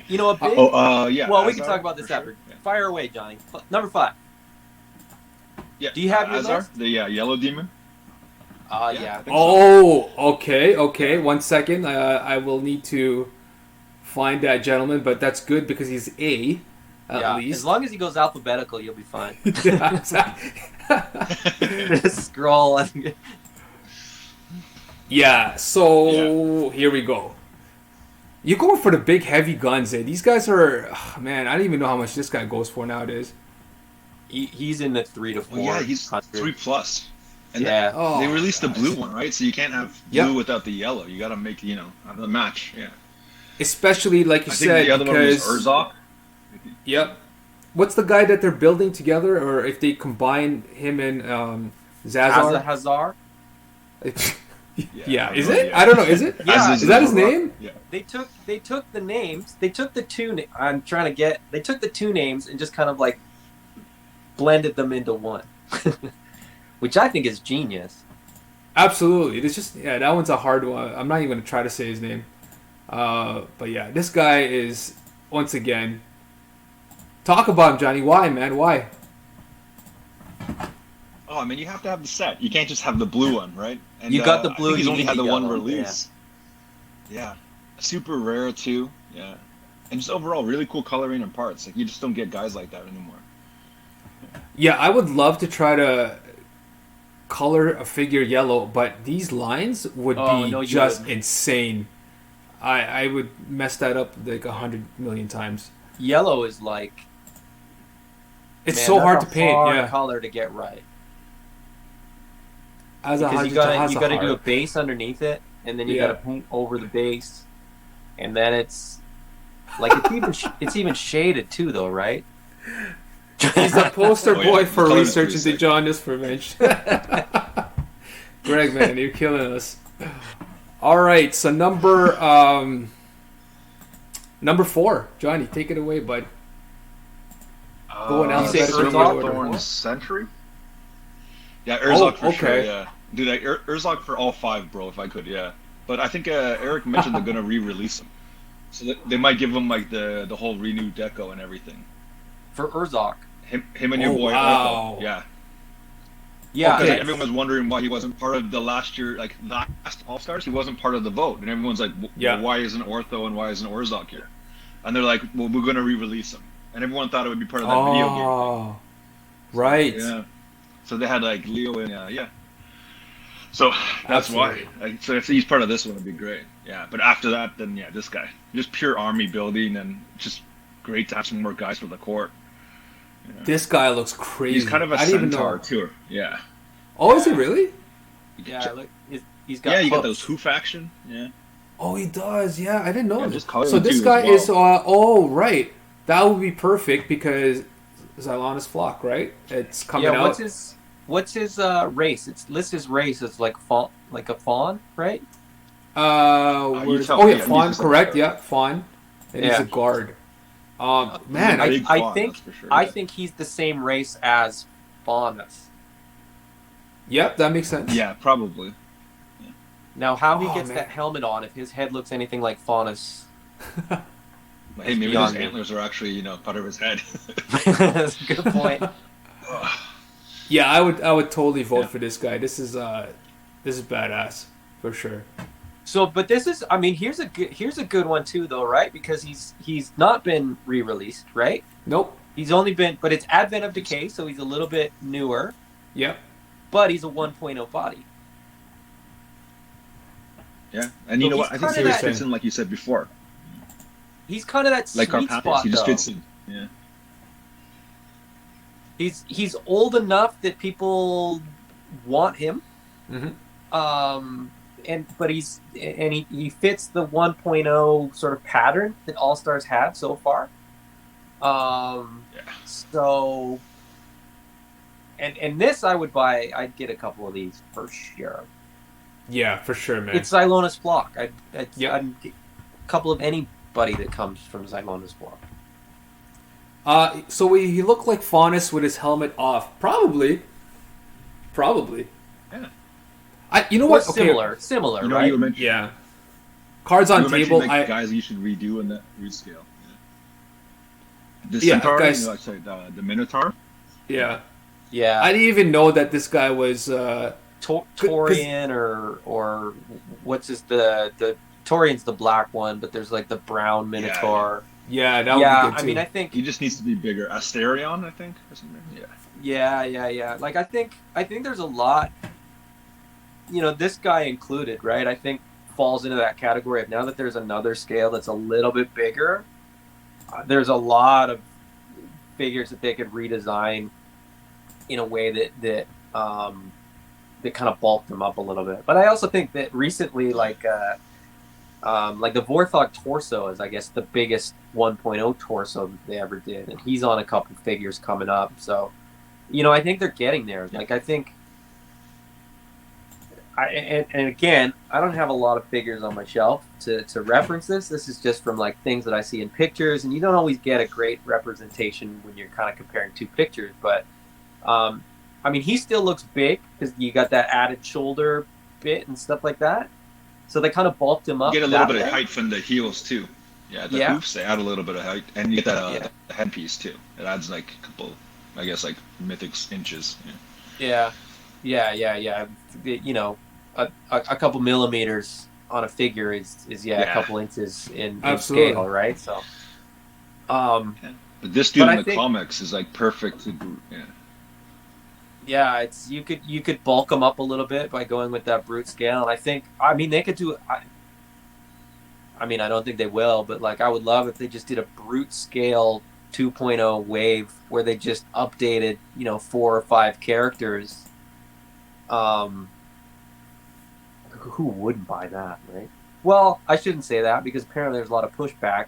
You know what? Yeah. Well, we can talk about this after. Sure. Yeah. Fire away, Johnny. Number 5. Yeah. Do you have your Azar, list? the yellow demon? Yeah. Oh, okay, okay. 1 second. I will need to find that gentleman, but that's good because he's A. At least. As long as he goes alphabetical, you'll be fine. Yeah, exactly. Just scroll. Yeah. So here we go. You're going for the big heavy guns, eh? These guys are, man. I don't even know how much this guy goes for nowadays. He's in the 3 to 4. Well, yeah, he's 3 plus. And yeah. They released the blue one, right? So you can't have blue without the yellow. You got to make, the match. Yeah. Especially like you said, the other because one was Urzok. Yep. What's the guy that they're building together, or if they combine him and Zazar? Hazar. Yeah, is it? I don't know. Is it? Yeah. Is that his name? Yeah. They took the names. They took the two. I'm trying to get. They took the two names and just kind of like blended them into one, which I think is genius. Absolutely. It's just that one's a hard one. I'm not even gonna try to say his name. But yeah, this guy is once again. Talk about him, Johnny. Why, man? Why? Oh, I mean, you have to have the set. You can't just have the blue one, right? And, you got the blue. I think he's only had the one yellow, release. Yeah. Super rare too. Yeah. And just overall, really cool coloring and parts. Like you just don't get guys like that anymore. Yeah, I would love to try to color a figure yellow, but these lines would be just insane. I would mess that up like 100 million times. Yellow is like. It's so hard to paint. Hard color to get right. Because you gotta do a base underneath it, and then you gotta paint over the base, and then it's like it's even shaded too, though, right? He's a poster boy for research into jaundice prevention. Greg, man, you're killing us. All right, so number 4, Johnny, take it away, bud. You say Thorn Century? Yeah, Urzok for sure, yeah. Dude, Urzok for all 5, bro, if I could, yeah. But I think Eric mentioned they're going to re-release them. So they might give them, like, the whole renewed deco and everything. For Urzok? Him and your boy, wow. Orko, yeah. Yeah. Because everyone was wondering why he wasn't part of the last year, like, last All-Stars, he wasn't part of the vote. And everyone's like, well, why isn't Ortho and why isn't Urzok here? And they're like, well, we're going to re-release them. And everyone thought it would be part of that video game. Oh, right. Yeah. So they had like Leo and yeah. So that's why. So if he's part of this one, it'd be great. Yeah. But after that, then yeah, this guy, just pure army building and just great to have some more guys for the court. Yeah. This guy looks crazy. He's kind of a centaur too. Yeah. Oh, is he really? Yeah. Look, he's got. Yeah, you got those hoof action. Yeah. Oh, he does. Yeah, I didn't know. Yeah, so this guy is. Oh, right. That would be perfect because Xylonis Flock, right? It's coming out. What's his race? It's lists his race as like a fawn, right? Fawn, correct? Yeah, fawn. And he's a guard. Man, I think he's the same race as Faunus. Yep, that makes sense. Yeah, probably. Yeah. Now, how he gets that helmet on, if his head looks anything like Faunus. Hey, maybe his antlers are actually, part of his head. That's a good point. Yeah, I would totally vote for this guy. This is badass for sure. So, but this is, I mean, here's a good one too, though, right? Because he's not been re-released, right? Nope. He's only been, but it's Advent of Decay, so he's a little bit newer. Yep. But he's a 1.0 body. Yeah, and you know what? I think he fits in like you said before. He's kind of that sweet spot, he just fits in. Yeah. He's old enough that people want him. Mm-hmm. he fits the 1.0 sort of pattern that All Stars had so far. So, and this I would buy. I'd get a couple of these for sure. Yeah, for sure, man. It's Xylona's Flock. I'd get a couple of anybody that comes from Xylona's Flock. So he looked like Faunus with his helmet off. Probably. Yeah. You know what? Similar, you know, right? You mentioned, yeah. Cards on table. Like, guys, you should redo in that rescale. Yeah. The Yeah, Centaur, guys. The Minotaur. Yeah. Yeah. I didn't even know that this guy was Taurian or what's the Taurian's the black one, but there's like the brown Minotaur. Yeah, that would be good too. I mean, I think he just needs to be bigger. Asterion, I think, or something. Yeah. Like I think there's a lot. You know, this guy included, right? I think falls into that category of now that there's another scale that's a little bit bigger. There's a lot of figures that they could redesign in a way that kind of bulked them up a little bit. But I also think that recently, like the Vorthog torso is, I guess, the biggest 1.0 torso that they ever did, and he's on a couple figures coming up. So, you know, I think they're getting there. Like, I think, and again, I don't have a lot of figures on my shelf to reference this. This is just from like things that I see in pictures, and you don't always get a great representation when you're kind of comparing two pictures. But I mean, he still looks big because you got that added shoulder bit and stuff like that. So they kind of bulked him up. You get a little bit of height from the heels too. Yeah, the hoofs, they add a little bit of height, and you get that the headpiece too. It adds like a couple, I guess, like mythic inches. Yeah. You know, a couple millimeters on a figure is a couple inches in scale, right? So, but this dude in the comics is like perfect. Yeah, it's you could bulk them up a little bit by going with that brute scale, and I mean they could do. I mean, I don't think they will, but like I would love if they just did a brute scale 2.0 wave where they just updated, you know, 4 or 5 characters. Who wouldn't buy that, right? Well, I shouldn't say that because apparently there's a lot of pushback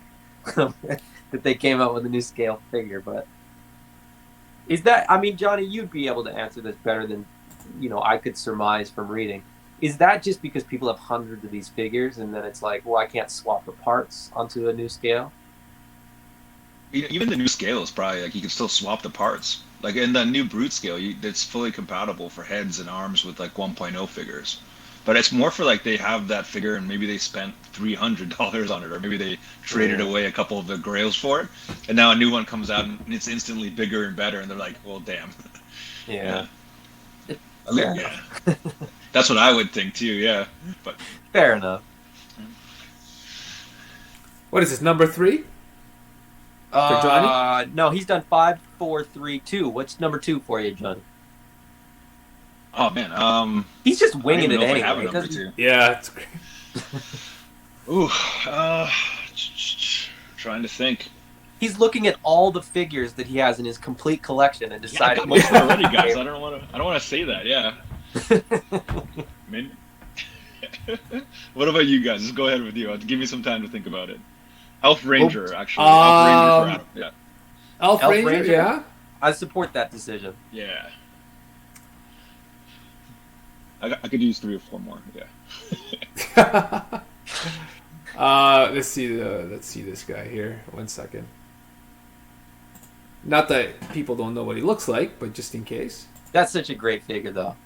that they came out with a new scale figure. But is that? I mean, Johnny, you'd be able to answer this better than, you know, I could surmise from reading. Is that just because people have hundreds of these figures and then it's like, well, I can't swap the parts onto a new scale? Even the new scale is probably like you can still swap the parts. Like in the new brute scale, it's fully compatible for heads and arms with like 1.0 figures. But it's more for like they have that figure and maybe they spent $300 on it, or maybe they traded away a couple of the grails for it, and now a new one comes out and it's instantly bigger and better, and they're like, well, damn. Yeah. Yeah. That's what I would think too. Yeah. But fair enough. What is this, number 3? For Johnny? No, he's done 5, 4, 3, 2. What's number 2 for you, Johnny? Oh man, he's just winging it anyway. Yeah, it's great. Ooh, trying to think. He's looking at all the figures that he has in his complete collection and deciding. Yeah, I got already, guys. I don't want to say that. Yeah. I mean, what about you guys? Just go ahead with you. Give me some time to think about it. Elf Ranger, actually. Elf Ranger for Adam. Yeah. Elf Ranger, yeah. I support that decision. Yeah. I could use 3 or 4 more. Yeah. Let's see this guy here. 1 second. Not that people don't know what he looks like, but just in case. That's such a great figure, though.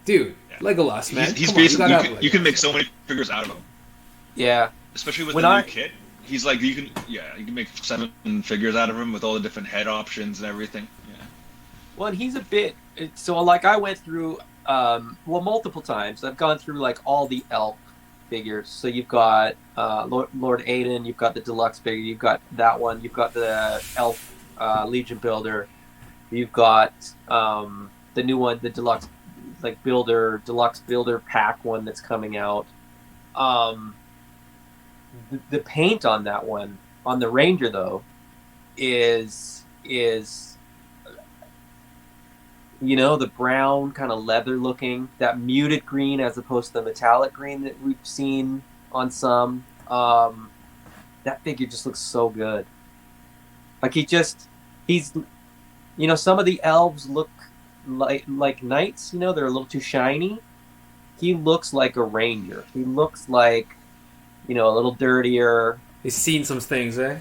Dude, Legolas, man. He's basically you can make so many figures out of him. Yeah. Especially with the new kit. He's like you can make 7 figures out of him with all the different head options and everything. Yeah. Well, and he's a bit so like I went through multiple times. I've gone through like all the elf figures. So you've got Lord Aiden, you've got the deluxe figure, you've got that one, you've got the elf Legion builder, you've got the new one, the deluxe builder pack one that's coming out. The paint on that one, on the Ranger though, is You know, the brown kind of leather looking, that muted green as opposed to the metallic green that we've seen on some. That figure just looks so good. Like he's, you know, some of the elves look like knights. You know, they're a little too shiny. He looks like a ranger. He looks like, you know, a little dirtier. He's seen some things, eh?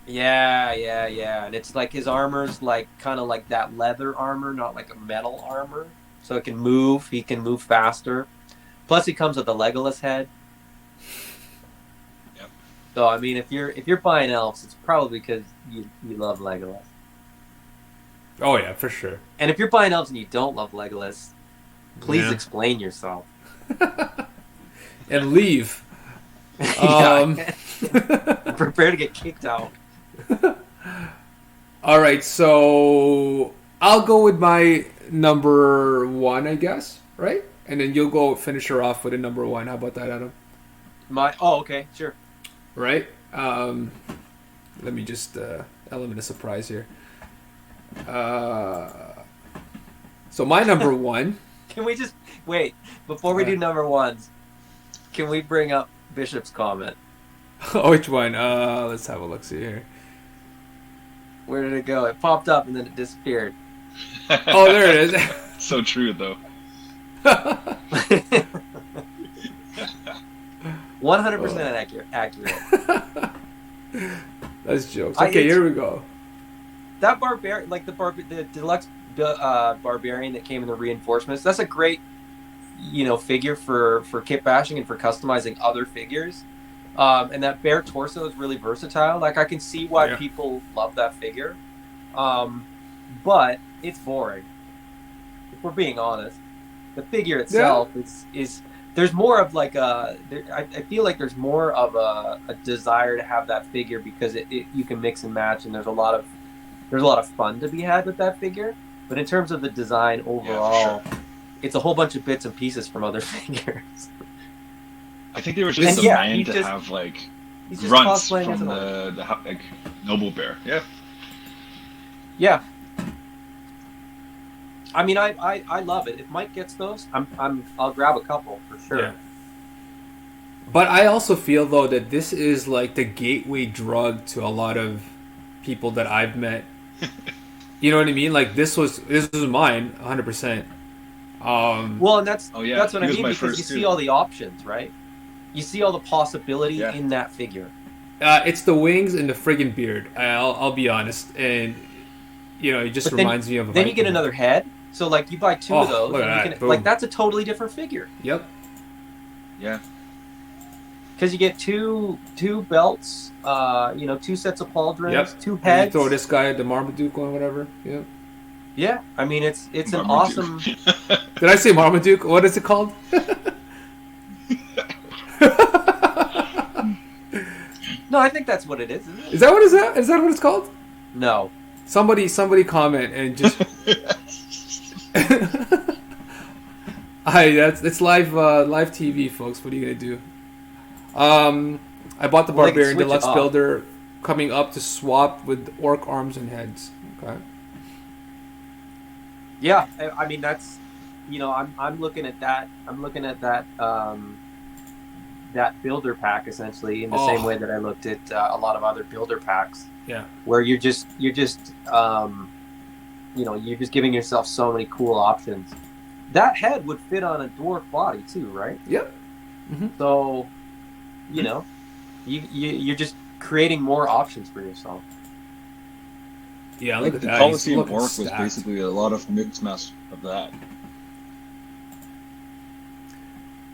Yeah. And it's like his armor's like kind of like that leather armor, not like a metal armor. So it can move. He can move faster. Plus, he comes with a Legolas head. Yep. So I mean, if you're buying elves, it's probably because you love Legolas. Oh yeah, for sure. And if you're buying elves and you don't love Legolas, please explain yourself. And leave. Prepare to get kicked out. All right, so I'll go with my number 1, I guess, right? And then you'll go finish her off with a number 1. How about that, Adam? Okay, sure. Right? Let me just element of surprise here. So my number 1. Can we just wait before we do number ones? Can we bring up Bishop's comment? Oh, which one? Let's have a look. See here. Where did it go? It popped up and then it disappeared. Oh, there it is. So true, though. 100% accurate. That's jokes. Okay, here we go. That barbarian, like the deluxe barbarian that came in the reinforcements. That's a great, you know, figure for kit bashing and for customizing other figures. And that bear torso is really versatile. Like I can see why people love that figure. But it's boring. If we're being honest, the figure itself is there's more of like I feel like there's more of a desire to have that figure because you can mix and match and there's a lot of fun to be had with that figure. But in terms of the design overall, it's a whole bunch of bits and pieces from other figures. I think they were just demand to have like grunts from the like noble bear. Yeah. I mean, I love it. If Mike gets those, I'll grab a couple for sure. Yeah. But I also feel though that this is like the gateway drug to a lot of people that I've met. You know what I mean? Like this was mine, 100%. Well, and that's what I mean because you see all the options, right? You see all the possibility in that figure. It's the wings and the friggin' beard. I'll be honest, and you know, it just reminds me of. Then you get another head. So like you buy 2 of those, look at that. Like that's a totally different figure. Yep. Yeah. Because you get two belts, 2 sets of pauldrons, 2 heads. You throw this guy at the Marmaduke or whatever. Yep. Yeah, I mean it's an awesome. Did I say Marmaduke? What is it called? No, I think that's what it is. Isn't it? Is that what is that? Is that what it's called? No. Somebody comment and just. It's live TV, folks. What are you gonna do? I bought the Barbarian Deluxe Builder coming up to swap with orc arms and heads. Okay. Yeah, I mean that's, I'm looking at that. I'm looking at that that builder pack essentially in the same way that I looked at a lot of other builder packs. Yeah. Where you're just giving yourself so many cool options. That head would fit on a dwarf body too, right? Yep. Mm-hmm. So, you're just creating more options for yourself. Yeah, look at the that. Colosseum Orc was basically a lot of mix mess of that.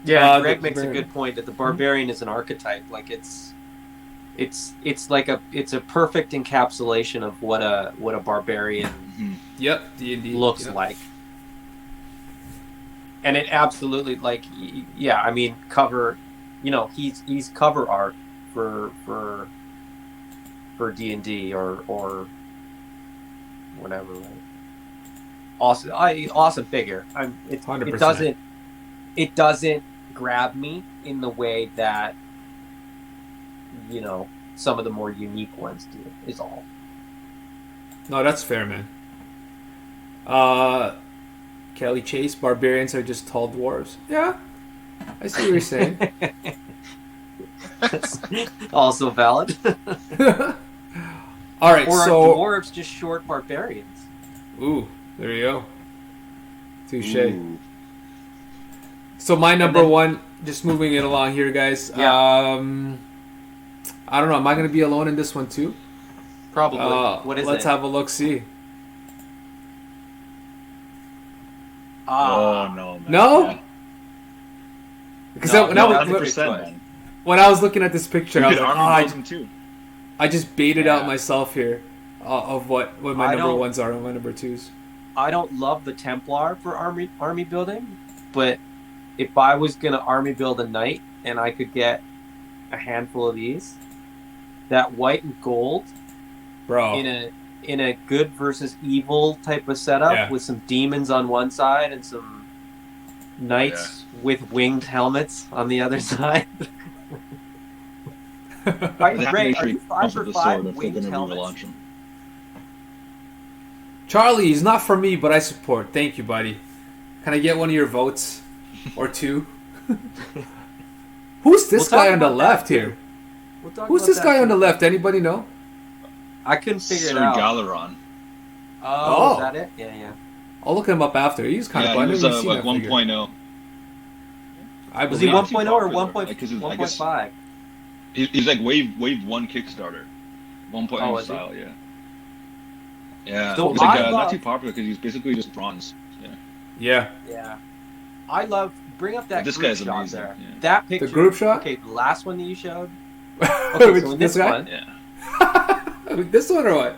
Yeah, Greg makes a good point that the barbarian is an archetype. Like it's a perfect encapsulation of what a barbarian D&D looks like. And it absolutely cover, he's cover art for D&D or whatever, right? Awesome figure. It doesn't grab me in the way that some of the more unique ones do. Is all. No, that's fair, man. Kelly Chase, barbarians are just tall dwarves. Yeah, I see what you're saying. That's also valid. All right, or so are dwarves just short barbarians? Ooh, there you go. Touche. Ooh. So my number one, just moving it along here, guys. Yeah. I don't know. Am I going to be alone in this one too? Probably. What is let's it? have a look. See. Oh no, man. No. Yeah. Because No, when 100%, man. I was looking at this picture, You I was could like, armor build them too. I just baited out Yeah. myself here of what my number ones are and my number twos. I don't love the Templar for army building, but if I was gonna army build a knight and I could get a handful of these, that white and gold Bro. in a good versus evil type of setup with some demons on one side and some knights with winged helmets on the other side. Ray, are you 5 for 5 winged helmets? Charlie, he's not for me, but I support. Thank you, buddy. Can I get one of your votes? Or two? Who's this guy on the left here? Who's this guy on the left? Anybody know? I couldn't figure Sir it out. Galeron. Oh, is that it? Yeah. I'll look him up after. He's kind of fun. fun. He was like 1.0. Was he 1.0 or 1.5? He's like wave 1 Kickstarter. 1.0 style, yeah. Yeah, so he's like, not too popular because he's basically just bronze. Yeah. I love. Bring up that this group guy's shot amazing. there. Yeah. That picture. The group shot? Okay, the last one that you showed. Okay, so in this one. Yeah. This one or what?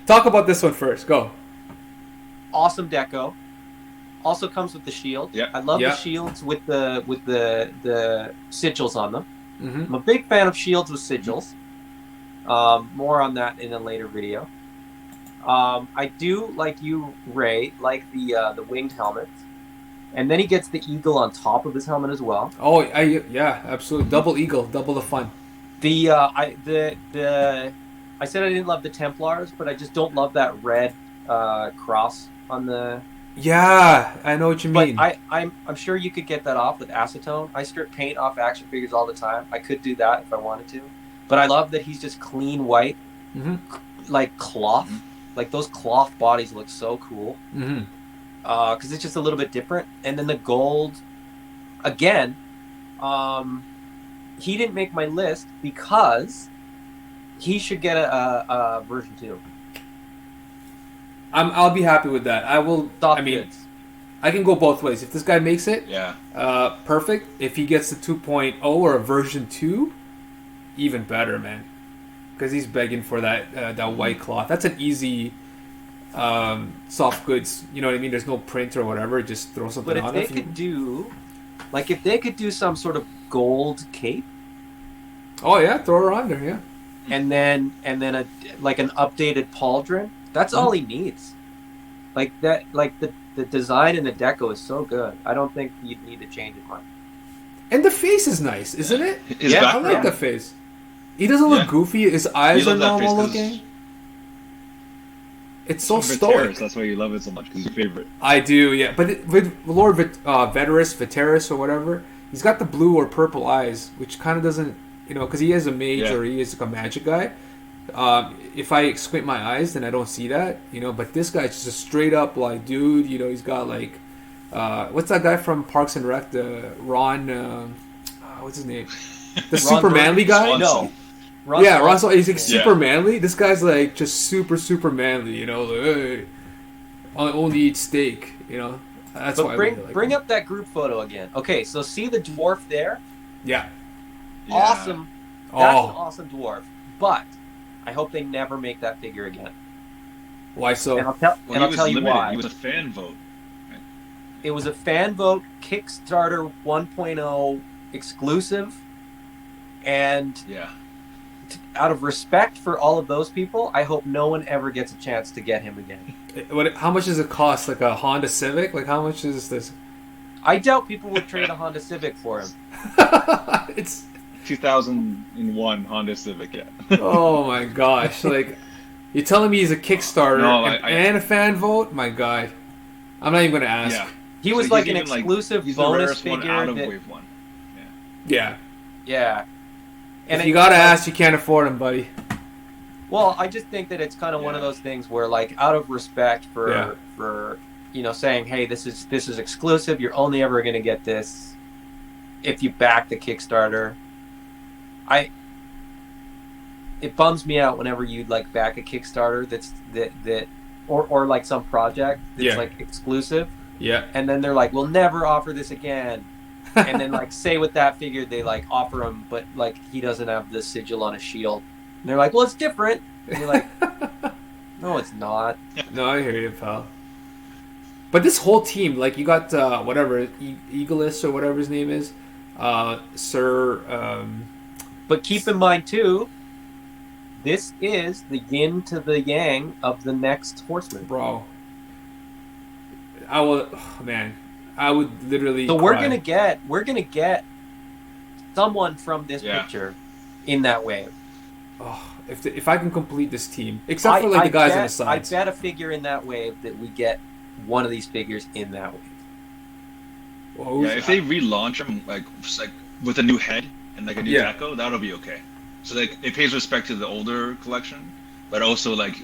Talk about this one first. Go. Awesome deco. Also comes with the shield. Yeah. I love the shields with the sigils on them. Mm-hmm. I'm a big fan of shields with sigils. More on that in a later video. I do, like you, Ray, like the winged helmet, and then he gets the eagle on top of his helmet as well. Oh, yeah, absolutely, double eagle, double the fun. I said I didn't love the Templars, but I just don't love that red cross on the. Yeah, I know what you mean. But I'm sure you could get that off with acetone. I strip paint off action figures all the time. I could do that if I wanted to, but I love that he's just clean white, like cloth. Mm-hmm. Like those cloth bodies look so cool. Because it's just a little bit different. And then the gold, again, he didn't make my list because he should get a version 2. I'll be happy with that. I will. I mean, I can go both ways. If this guy makes it, perfect. If he gets the 2.0 or a version 2, even better, man. Because he's begging for that white cloth. That's an easy soft goods. You know what I mean? There's no print or whatever. Just throw something on it. But if they could do some sort of gold cape. Oh yeah, throw her on there, yeah. And then an updated pauldron. That's all he needs. Like that. Like the design and the deco is so good. I don't think you'd need to change it much. And the face is nice, isn't it? I like the face. He doesn't look goofy. His eyes are normal looking. It's so stoic. That's why you love it so much, because he's your favorite. I do, yeah. But with Lord Veteris or whatever, he's got the blue or purple eyes, which kind of doesn't, because he is a mage or he is like a magic guy. If I squint my eyes, then I don't see that, But this guy's just a straight up, like, dude, he's got, like, what's that guy from Parks and Rec? The Ron, what's his name? The super manly guy? No. Russell. He's like super manly. This guy's like just super manly. Like, hey, I only eat steak. That's why. Bring up that group photo again. Okay, so see the dwarf there? Yeah. Awesome. That's an awesome dwarf. But I hope they never make that figure again. Why so? And I'll tell you why. He was a fan vote. It was a fan vote, Kickstarter 1.0 exclusive, and out of respect for all of those people, I hope no one ever gets a chance to get him again. How much does it cost? Like a Honda Civic? Like how much is this? I doubt people would trade a Honda Civic for him. It's 2001 Honda Civic, Oh my gosh! Like you're telling me he's a Kickstarter and a fan vote? My God, I'm not even gonna ask. Yeah. He was So like he's an even, exclusive he's the bonus rarest one figure. out of Wave 1. Yeah. Yeah. And If you gotta ask, you can't afford him, buddy. Well, I just think that it's kind of one of those things where, like, out of respect for saying, hey, this is exclusive. You're only ever going to get this if you back the Kickstarter. It bums me out whenever you like back a Kickstarter or like some project that's like exclusive. Yeah. And then they're like, we'll never offer this again. And then like say with that figure they like offer him, but like he doesn't have the sigil on his shield. And they're like, well, it's different. And you're like, no, it's not. No, I hear you, pal. But this whole team, like you got whatever Eagleus or whatever his name is, Sir. But keep in mind too, this is the yin to the yang of the next Horseman, bro. I will, man. I would literally. So cry. we're gonna get someone from this picture in that wave. Oh, if I can complete this team, except for like the guys on the sides, I bet a figure in that wave that we get one of these figures in that wave. Whoa, yeah, if they relaunch them like with a new head and like a new Jacko, that'll be okay. So like it pays respect to the older collection, but also like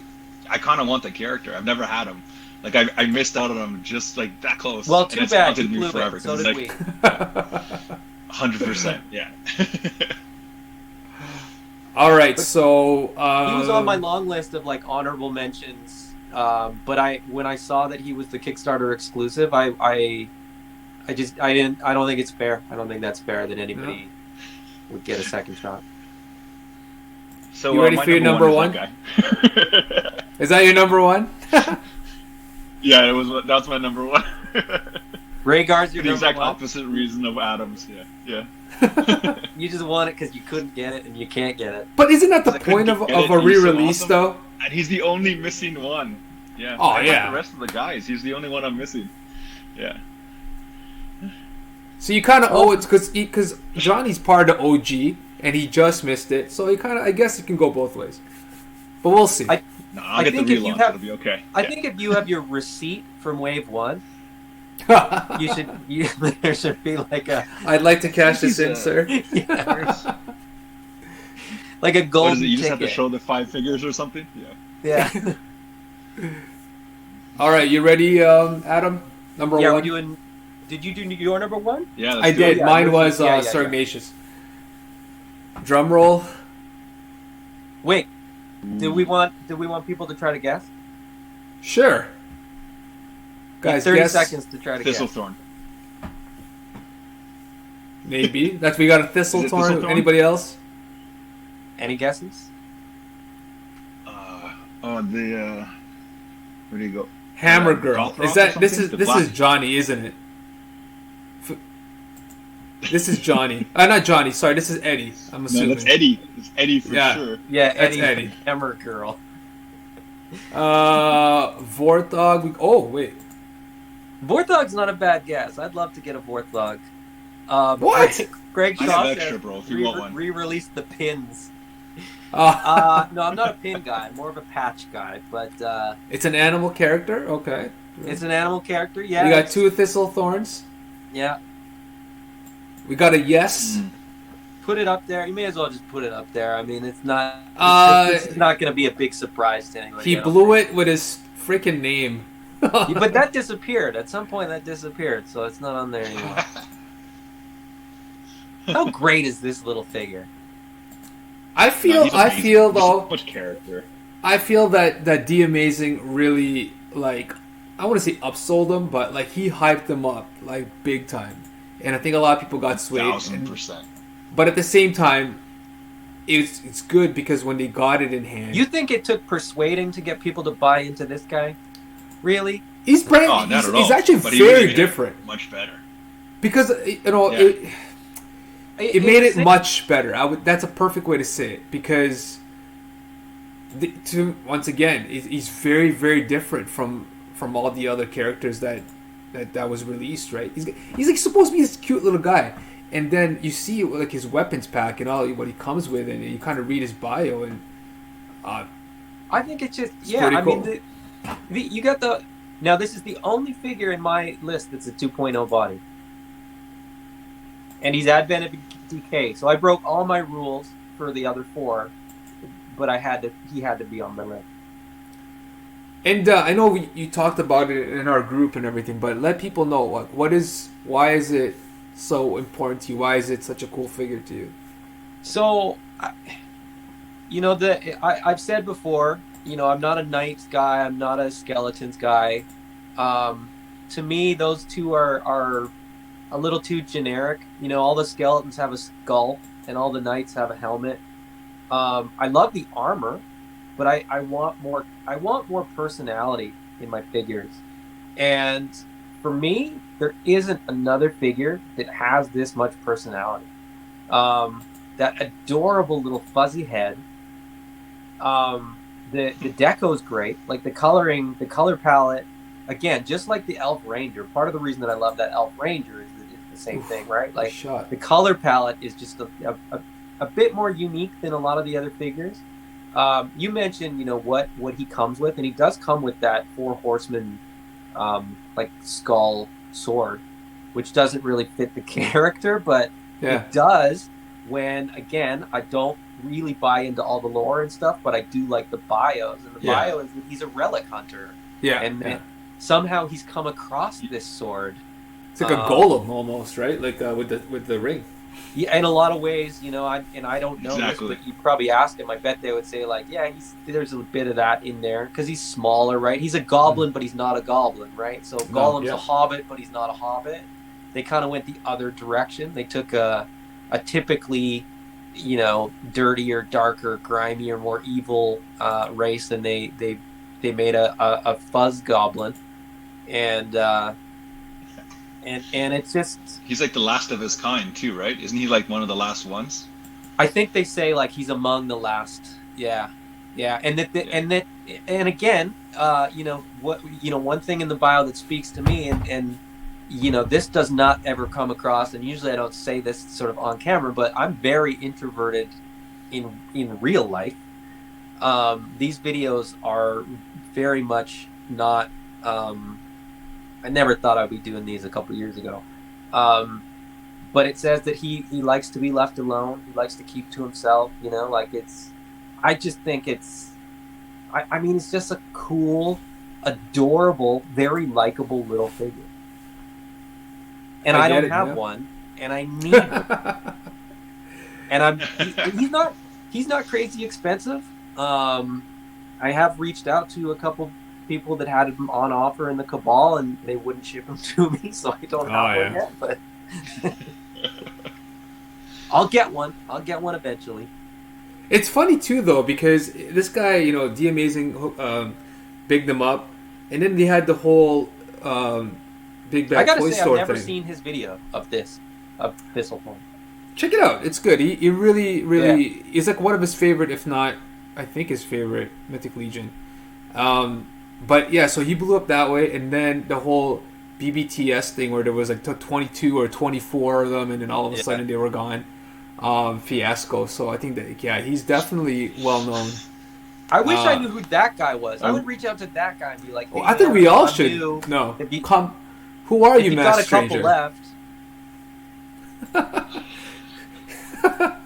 I kind of want the character. I've never had him. Like I missed out on him just like that close. Well, too bad. You blew forever. So did we. 100%. Yeah. All right, so he was on my long list of like honorable mentions. But when I saw that he was the Kickstarter exclusive, I don't think it's fair. I don't think that's fair that anybody would get a second shot. So you ready for your number one? Is that your number one? Yeah, that's my number one. Rhaegar's your the number exact one? opposite reason of Adams. Yeah. You just want it because you couldn't get it and you can't get it. But isn't that the point of a re-release, so awesome. though? And he's the only missing one. Yeah. Oh, like yeah. the rest of the guys, he's the only one I'm missing. Yeah. So you kind of owe it because Johnny's part of the OG and he just missed it. So I guess it can go both ways. But we'll see. I'll get the relaunch. It'll be okay. I think if you have your receipt from Wave 1, there should be like a... I'd like to cash this in, sir. Yeah. Like a gold ticket. You just have to show the 5 figures or something? Yeah. All right, you ready, Adam? Number one? Yeah, we're doing... Did you do your number one? Yeah, I did. Yeah, mine was Sir Ignatius. Drum roll. Wait. Do we want people to try to guess? Sure. Guys, 30 guess. seconds to try to guess. Thistlethorn. Maybe. We got a Thistlethorn. Anybody else? Any guesses? Where do you go? Hammer Girl. Gothrock Is that this or something? is this is Johnny, isn't it? This is Johnny. Not Johnny. Sorry, this is Eddie. I'm assuming. No, that's Eddie. It's Eddie for sure. Yeah, That's Eddie. Hammer Girl. Vorthog. Oh wait. Vorthog's not a bad guess. I'd love to get a Vorthog. What? Greg I Shaw have extra, said bro, if you want one. re-released the pins. Oh. No, I'm not a pin guy. I'm more of a patch guy. But It's an animal character. Okay. it's an animal character. Yeah. We got 2 Thistlethorns. Yeah. We got a yes. Put it up there. You may as well just put it up there. I mean, it's not. It's not going to be a big surprise to anybody. He blew it with his freaking name. But that disappeared. At some point, that disappeared, so it's not on there anymore. How great is this little figure? I feel though. So much character. I feel that The Amazing really I want to say upsold him, but he hyped him up big time, and I think a lot of people got swayed. 1000%. But at the same time, it's good because when they got it in hand, You think it took persuading to get people to buy into this guy? Really? he's Not at all. he's actually But he very made it different much better. because it made it much better. That's a perfect way to say it because once again, he's very, very different from all the other characters that was released. Right? He's supposed to be this cute little guy, and then you see his weapons pack and all what he comes with, and you kind of read his bio, and I think it's just pretty cool. I mean, you got Now, this is the only figure in my list that's a 2.0 body. And he's Advent of Decay. So I broke all my rules for the other 4, but he had to be on my list. And I know you talked about it in our group and everything, but let people know why is it so important to you? Why is it such a cool figure to you? So, I've said before, I'm not a knights guy. I'm not a skeletons guy. To me, those two are a little too generic. All the skeletons have a skull, and all the knights have a helmet. I love the armor, but I want more. I want more personality in my figures, and for me, there isn't another figure that has this much personality. That adorable little fuzzy head. The deco's great. Like the coloring, the color palette. Again, just like the Elf Ranger. Part of the reason that I love that Elf Ranger is that it's the same thing, right? Like the color palette is just a bit more unique than a lot of the other figures. You mentioned, what he comes with, and he does come with that 4 horsemen, like skull sword, which doesn't really fit the character, but it does. When again, I don't really buy into all the lore and stuff, but I do like the bios, and the bio is that he's a relic hunter. And somehow he's come across this sword. It's like a golem almost, right? Like with the ring. Yeah, in a lot of ways, I don't know this, but you probably ask him. I bet they would say like, yeah, there's a bit of that in there because he's smaller, right? He's a goblin, but he's not a goblin, right? So Golem's a hobbit, but he's not a hobbit. They kind of went the other direction. They took a typically, dirtier, darker, grimier, more evil race, and they made a fuzz goblin, and it's just he's like the last of his kind too, right? Isn't he like one of the last ones? I think they say like he's among the last. Yeah, and again, one thing in the bio that speaks to me, and this does not ever come across, and usually I don't say this sort of on camera, but I'm very introverted in real life. These videos are very much not. I never thought I'd be doing these a couple years ago. But it says that he likes to be left alone. He likes to keep to himself, I just think it's just a cool, adorable, very likable little figure. And I don't have one, and I need one. And he's not crazy expensive. I have reached out to a couple people that had him on offer in the Cabal, and they wouldn't ship him to me, so I don't have one yet. But I'll get one. I'll get one eventually. It's funny too, though, because this guy, The Amazing, bigged them up, and then they had the whole Big Bad Toy Store thing. I've never seen his video of Thistleform. Check it out. It's good. He really is like one of his favorite, if not, I think his favorite Mythic Legion. But yeah, so he blew up that way, and then the whole BBTS thing where there was like 22 or 24 of them, and then all of a sudden they were gone. Fiasco. So I think that he's definitely well known. I wish I knew who that guy was. I would reach out to that guy and be like, hey, I think we all should. No, come. Who are you, Master Stranger? Got a couple left.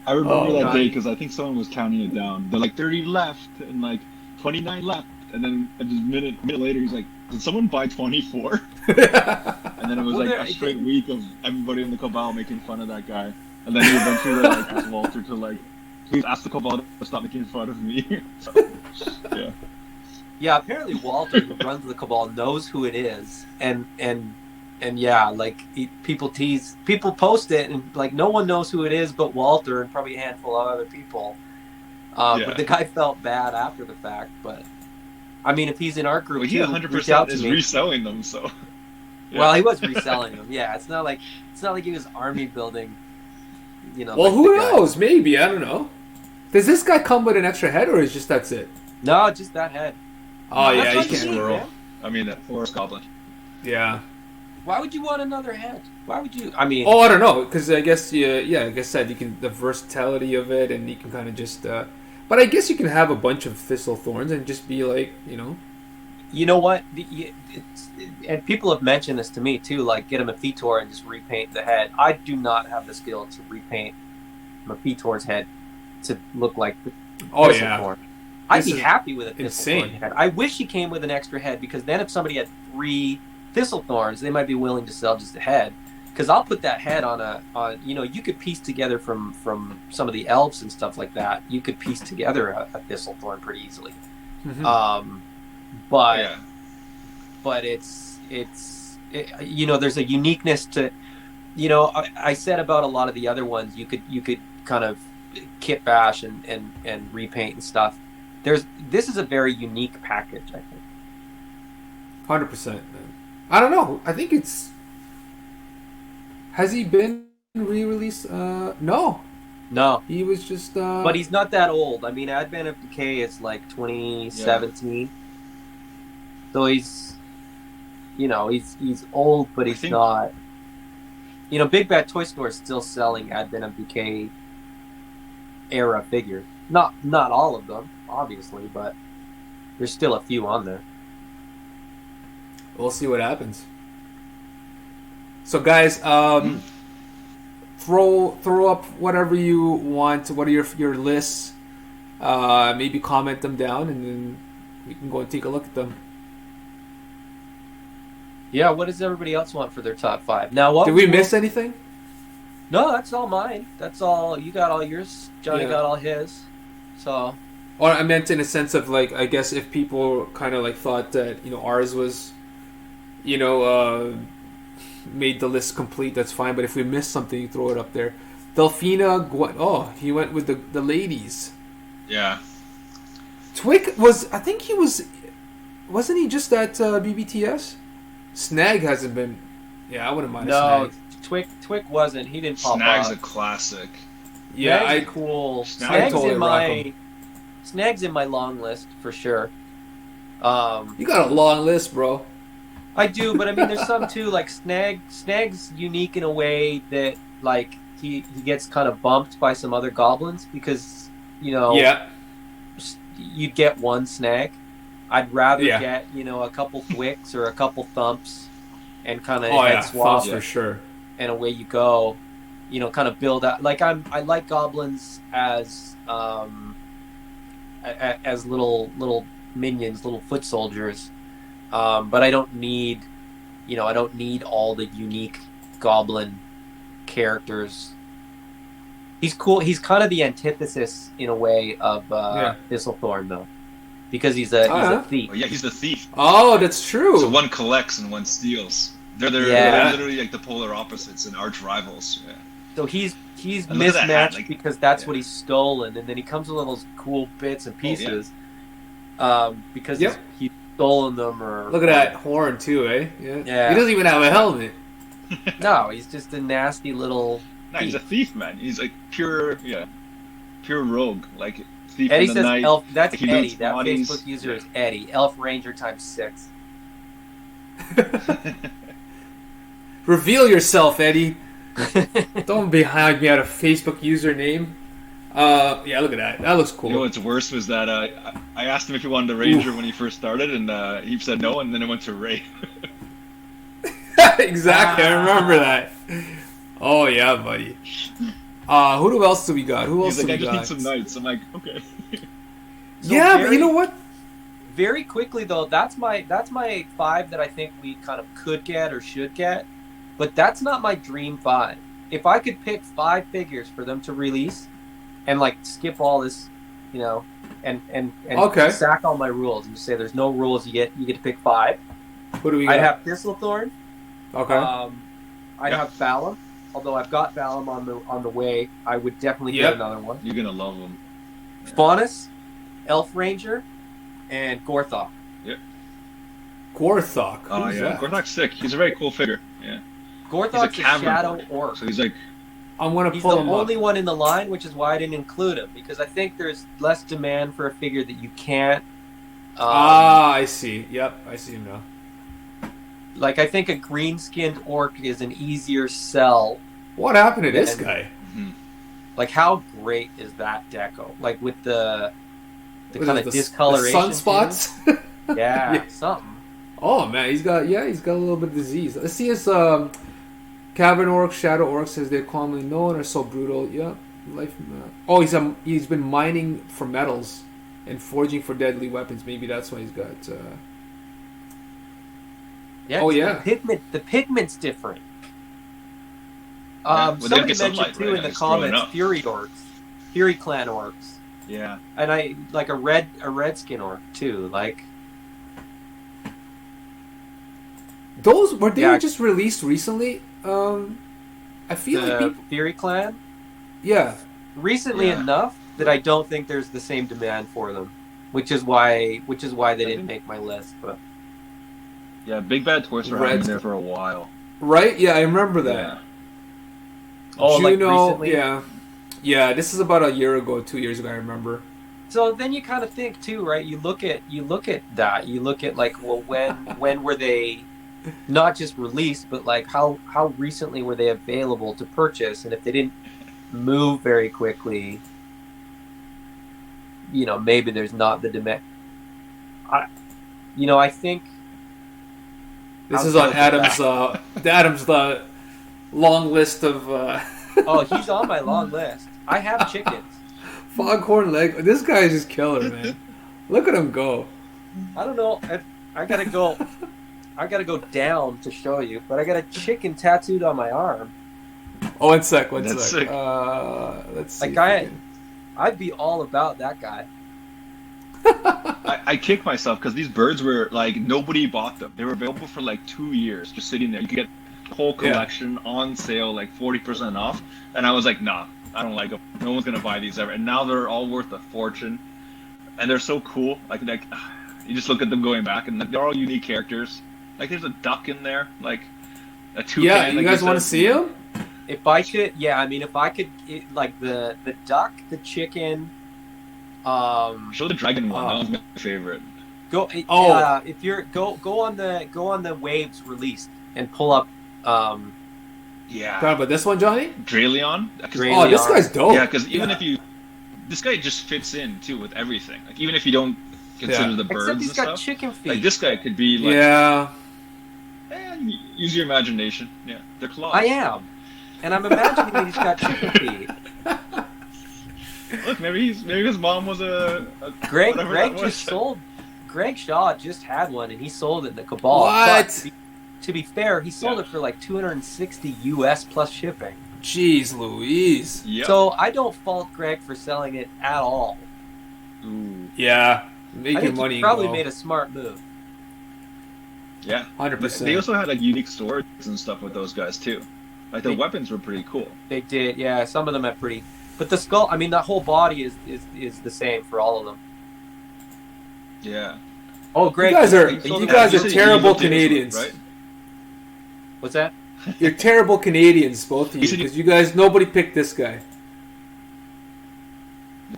I remember that day because I think someone was counting it down. They're like 30 left and like 29 left, and then a minute later he's like, "Did someone buy 24?" And then it was a straight week of everybody in the Cabal making fun of that guy. And then he eventually asked Walter to please ask the Cabal to stop making fun of me. So, yeah. Yeah, apparently Walter, who runs the Cabal, knows who it is, and people post it, and no one knows who it is but Walter and probably a handful of other people. But the guy felt bad after the fact. But I mean, if he's in our group, he 100% is reselling them. So, yeah. Well, he was reselling them. Yeah, it's not like he was army building. Well, who knows? Maybe, I don't know. Does this guy come with an extra head, or is just that's it? No, just that head. Oh yeah, you can't. Squirrel. I mean, that forest goblin. Yeah. Why would you want another head? Why would you? I mean. Oh, I don't know, because I guess like I said, you can the versatility of it, and you can kind of just. But I guess you can have a bunch of thistle thorns and just be like, You know what? And people have mentioned this to me too. Like, get him a Fetor and just repaint the head. I do not have the skill to repaint Fetor's head to look like the Thistlethorn. I'd be happy with a Thistlethorn head. I wish he came with an extra head, because then if somebody had 3 Thistlethorns, they might be willing to sell just a head. Because I'll put that head on you could piece together from some of the elves and stuff like that. You could piece together a Thistlethorn pretty easily. Mm-hmm. But it's there's a uniqueness to, I said about a lot of the other ones, you could kind of kit bash and repaint and stuff. This is a very unique package, I think. 100%. I don't know. I think it's. Has he been re-released? No. He was just. But he's not that old. I mean, Advent of Decay is like 2017. Yeah. So he's old, but he's not. Big Bad Toy Store is still selling Advent of Decay era figures. Not all of them, obviously, but there's still a few on there. We'll see what happens. So, guys, throw up whatever you want. What are your lists? Maybe comment them down, and then we can go and take a look at them. Yeah, what does everybody else want for their top 5? Now, did we miss anything? No, that's all mine. That's all. You got all yours. Johnny got all his. So. Or I meant in a sense of, like, I guess if people kind of like thought that ours was, made the list complete, that's fine. But if we missed something, you throw it up there. Delphina, he went with the ladies. Yeah. Twick was, I think wasn't he just at BBTS? Snag hasn't been. Yeah, I wouldn't mind. No, Snag. Twick wasn't. He didn't pop Snag's up. a classic. Yeah, cool. Snag's in my long list for sure. You got a long list, bro. I do, but I mean, there's some too. Like Snag's unique in a way that, like, he gets kind of bumped by some other goblins because you'd get one Snag. I'd rather get a couple Thwicks or a couple Thumps and kind of head swap for sure, and away you go. Kind of build out. Like I like goblins as little minions, little foot soldiers. But I don't need all the unique goblin characters. He's cool. He's kind of the antithesis in a way of Thistlethorn, though, because he's a thief. Oh, yeah, he's the thief. Oh, that's true. So one collects and one steals. They're literally like the polar opposites and arch rivals. Yeah. So he's mismatched because that's what he's stolen, and then he comes with all those cool bits and pieces because he's stolen them. Or look at that horn too, eh? Yeah. He doesn't even have a helmet. No, he's just a nasty little. No, he's a thief, man. He's like pure rogue, like thief Eddie in the says night. Elf. That's like Eddie. That Facebook user is Eddie. Elf Ranger times 6. Reveal yourself, Eddie. Don't be hiding me out a Facebook username. Look at that. That looks cool. You know what's worse was that I asked him if he wanted a Ranger when he first started, and he said no, and then it went to Ray. Exactly, I remember that. Oh yeah, buddy. Who else do we got? He's like, I just need some knights. I'm like, okay. But you know what? Very quickly though, that's my 5 that I think we kind of could get or should get, but that's not my dream 5. If I could pick 5 figures for them to release, and like skip all this, and sack all my rules and just say there's no rules, you get to pick 5. Who do we got? I'd have Thistlethorn. Okay. I'd have Valum. Although I've got Valum on the way, I would definitely get another one. You're gonna love him. Faunus, Elf Ranger, and Gorthok. Yep. Gorthok. Oh yeah, Gorthok's sick. He's a very cool figure. Yeah. Gorthok's a shadow orc. So he's like. He's the only one in the line, which is why I didn't include him, because I think there's less demand for a figure that you can't. I see. Yep, I see him now. Like, I think a green-skinned orc is an easier sell. What happened to this guy? Mm-hmm. Like, how great is that deco? Like, with the kind of discoloration. The sunspots? Yeah, something. Oh man, he's got a little bit of disease. Let's see his cavern orcs, shadow orcs, as they're commonly known, are so brutal. Yeah, life. Oh, he's been mining for metals and forging for deadly weapons. Maybe that's why he's got. Yeah. Oh yeah. The pigment's different. Somebody mentioned too in the comments Fury orcs, Fury clan orcs. Yeah. And I like a redskin orc too. Like those were they just released recently? I feel like people... Fury clan. Yeah. Recently enough that I don't think there's the same demand for them, which is why they didn't make my list. But yeah, Big Bad Toys were having there for a while. Right? Yeah, I remember that. Yeah. Oh, Juno, like recently? Yeah, this is about a year ago, 2 years ago, I remember. So then you kind of think too, right? You look at that. You look at like, well, when were they not just released, but like how recently were they available to purchase? And if they didn't move very quickly, maybe there's not the demand. I think this is on Adam's long list of. Oh, he's on my long list. I have chickens. Foghorn leg. This guy is just killer, man. Look at him go. I don't know. I gotta go. I gotta go down to show you, but I got a chicken tattooed on my arm. Oh, one sec. Let's see. Like I'd be all about that guy. I kick myself because these birds were like nobody bought them. They were available for like 2 years, just sitting there. You could get the whole collection on sale, like 40% off. And I was like, nah, I don't like them. No one's gonna buy these ever. And now they're all worth a fortune, and they're so cool. Like you just look at them going back, and they're all unique characters. Like there's a duck in there, like a toucan. Yeah, you guys want to see him? If I could, like the duck, the chicken. Show the dragon one. That was my favorite. If you're go on the waves released and pull up. Yeah. Talking about this one, Johnny? Drayleon. Oh, this guy's dope. Yeah, because even if this guy just fits in too with everything. Like even if you don't consider the birds except he's and got stuff, chicken feet. like this guy could be like. Use your imagination. Yeah, they're claws. I am, and I'm imagining that he's got chicken feet. Look, maybe his mom was a Greg just sold. Greg Shaw just had one, and he sold it in the Cabal. What? But to be fair, he sold it for like $260 US plus shipping. Jeez Louise. Yep. So I don't fault Greg for selling it at all. Ooh. Yeah, I making think money. He probably made a smart move. Yeah, 100%. They also had like unique swords and stuff with those guys too. Like the weapons were pretty cool. They did, yeah. Some of them are pretty, but the skull. I mean, that whole body is the same for all of them. Yeah. Oh, Greg, you guys are terrible Canadians, right? What's that? You're terrible Canadians, both of you, because nobody picked this guy.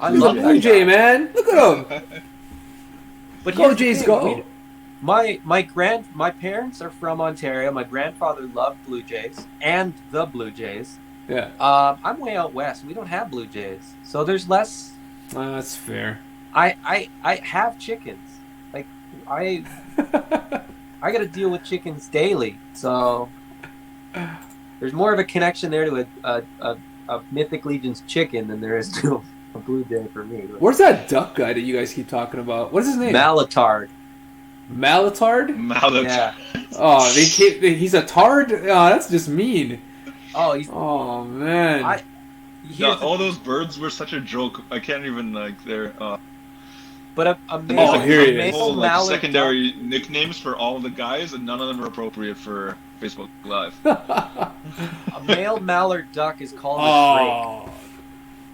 I He's love a Blue Jay, man. Look at him. But go Jays, go. My parents are from Ontario. My grandfather loved Blue Jays and the Blue Jays. Yeah. I'm way out west. We don't have Blue Jays, so there's less. That's fair. I have chickens. Like I got to deal with chickens daily, so there's more of a connection there to a Mythic Legions chicken than there is to a Blue Jay for me. Where's that duck guy that you guys keep talking about? What's his name? Malatard. Malatard? Yeah. Oh, he's a tard? Oh, that's just mean. Oh, man. All those birds were such a joke. I can't even they're. But a male mallard secondary nicknames for all the guys, and none of them are appropriate for Facebook Live. A male mallard duck is called a drake.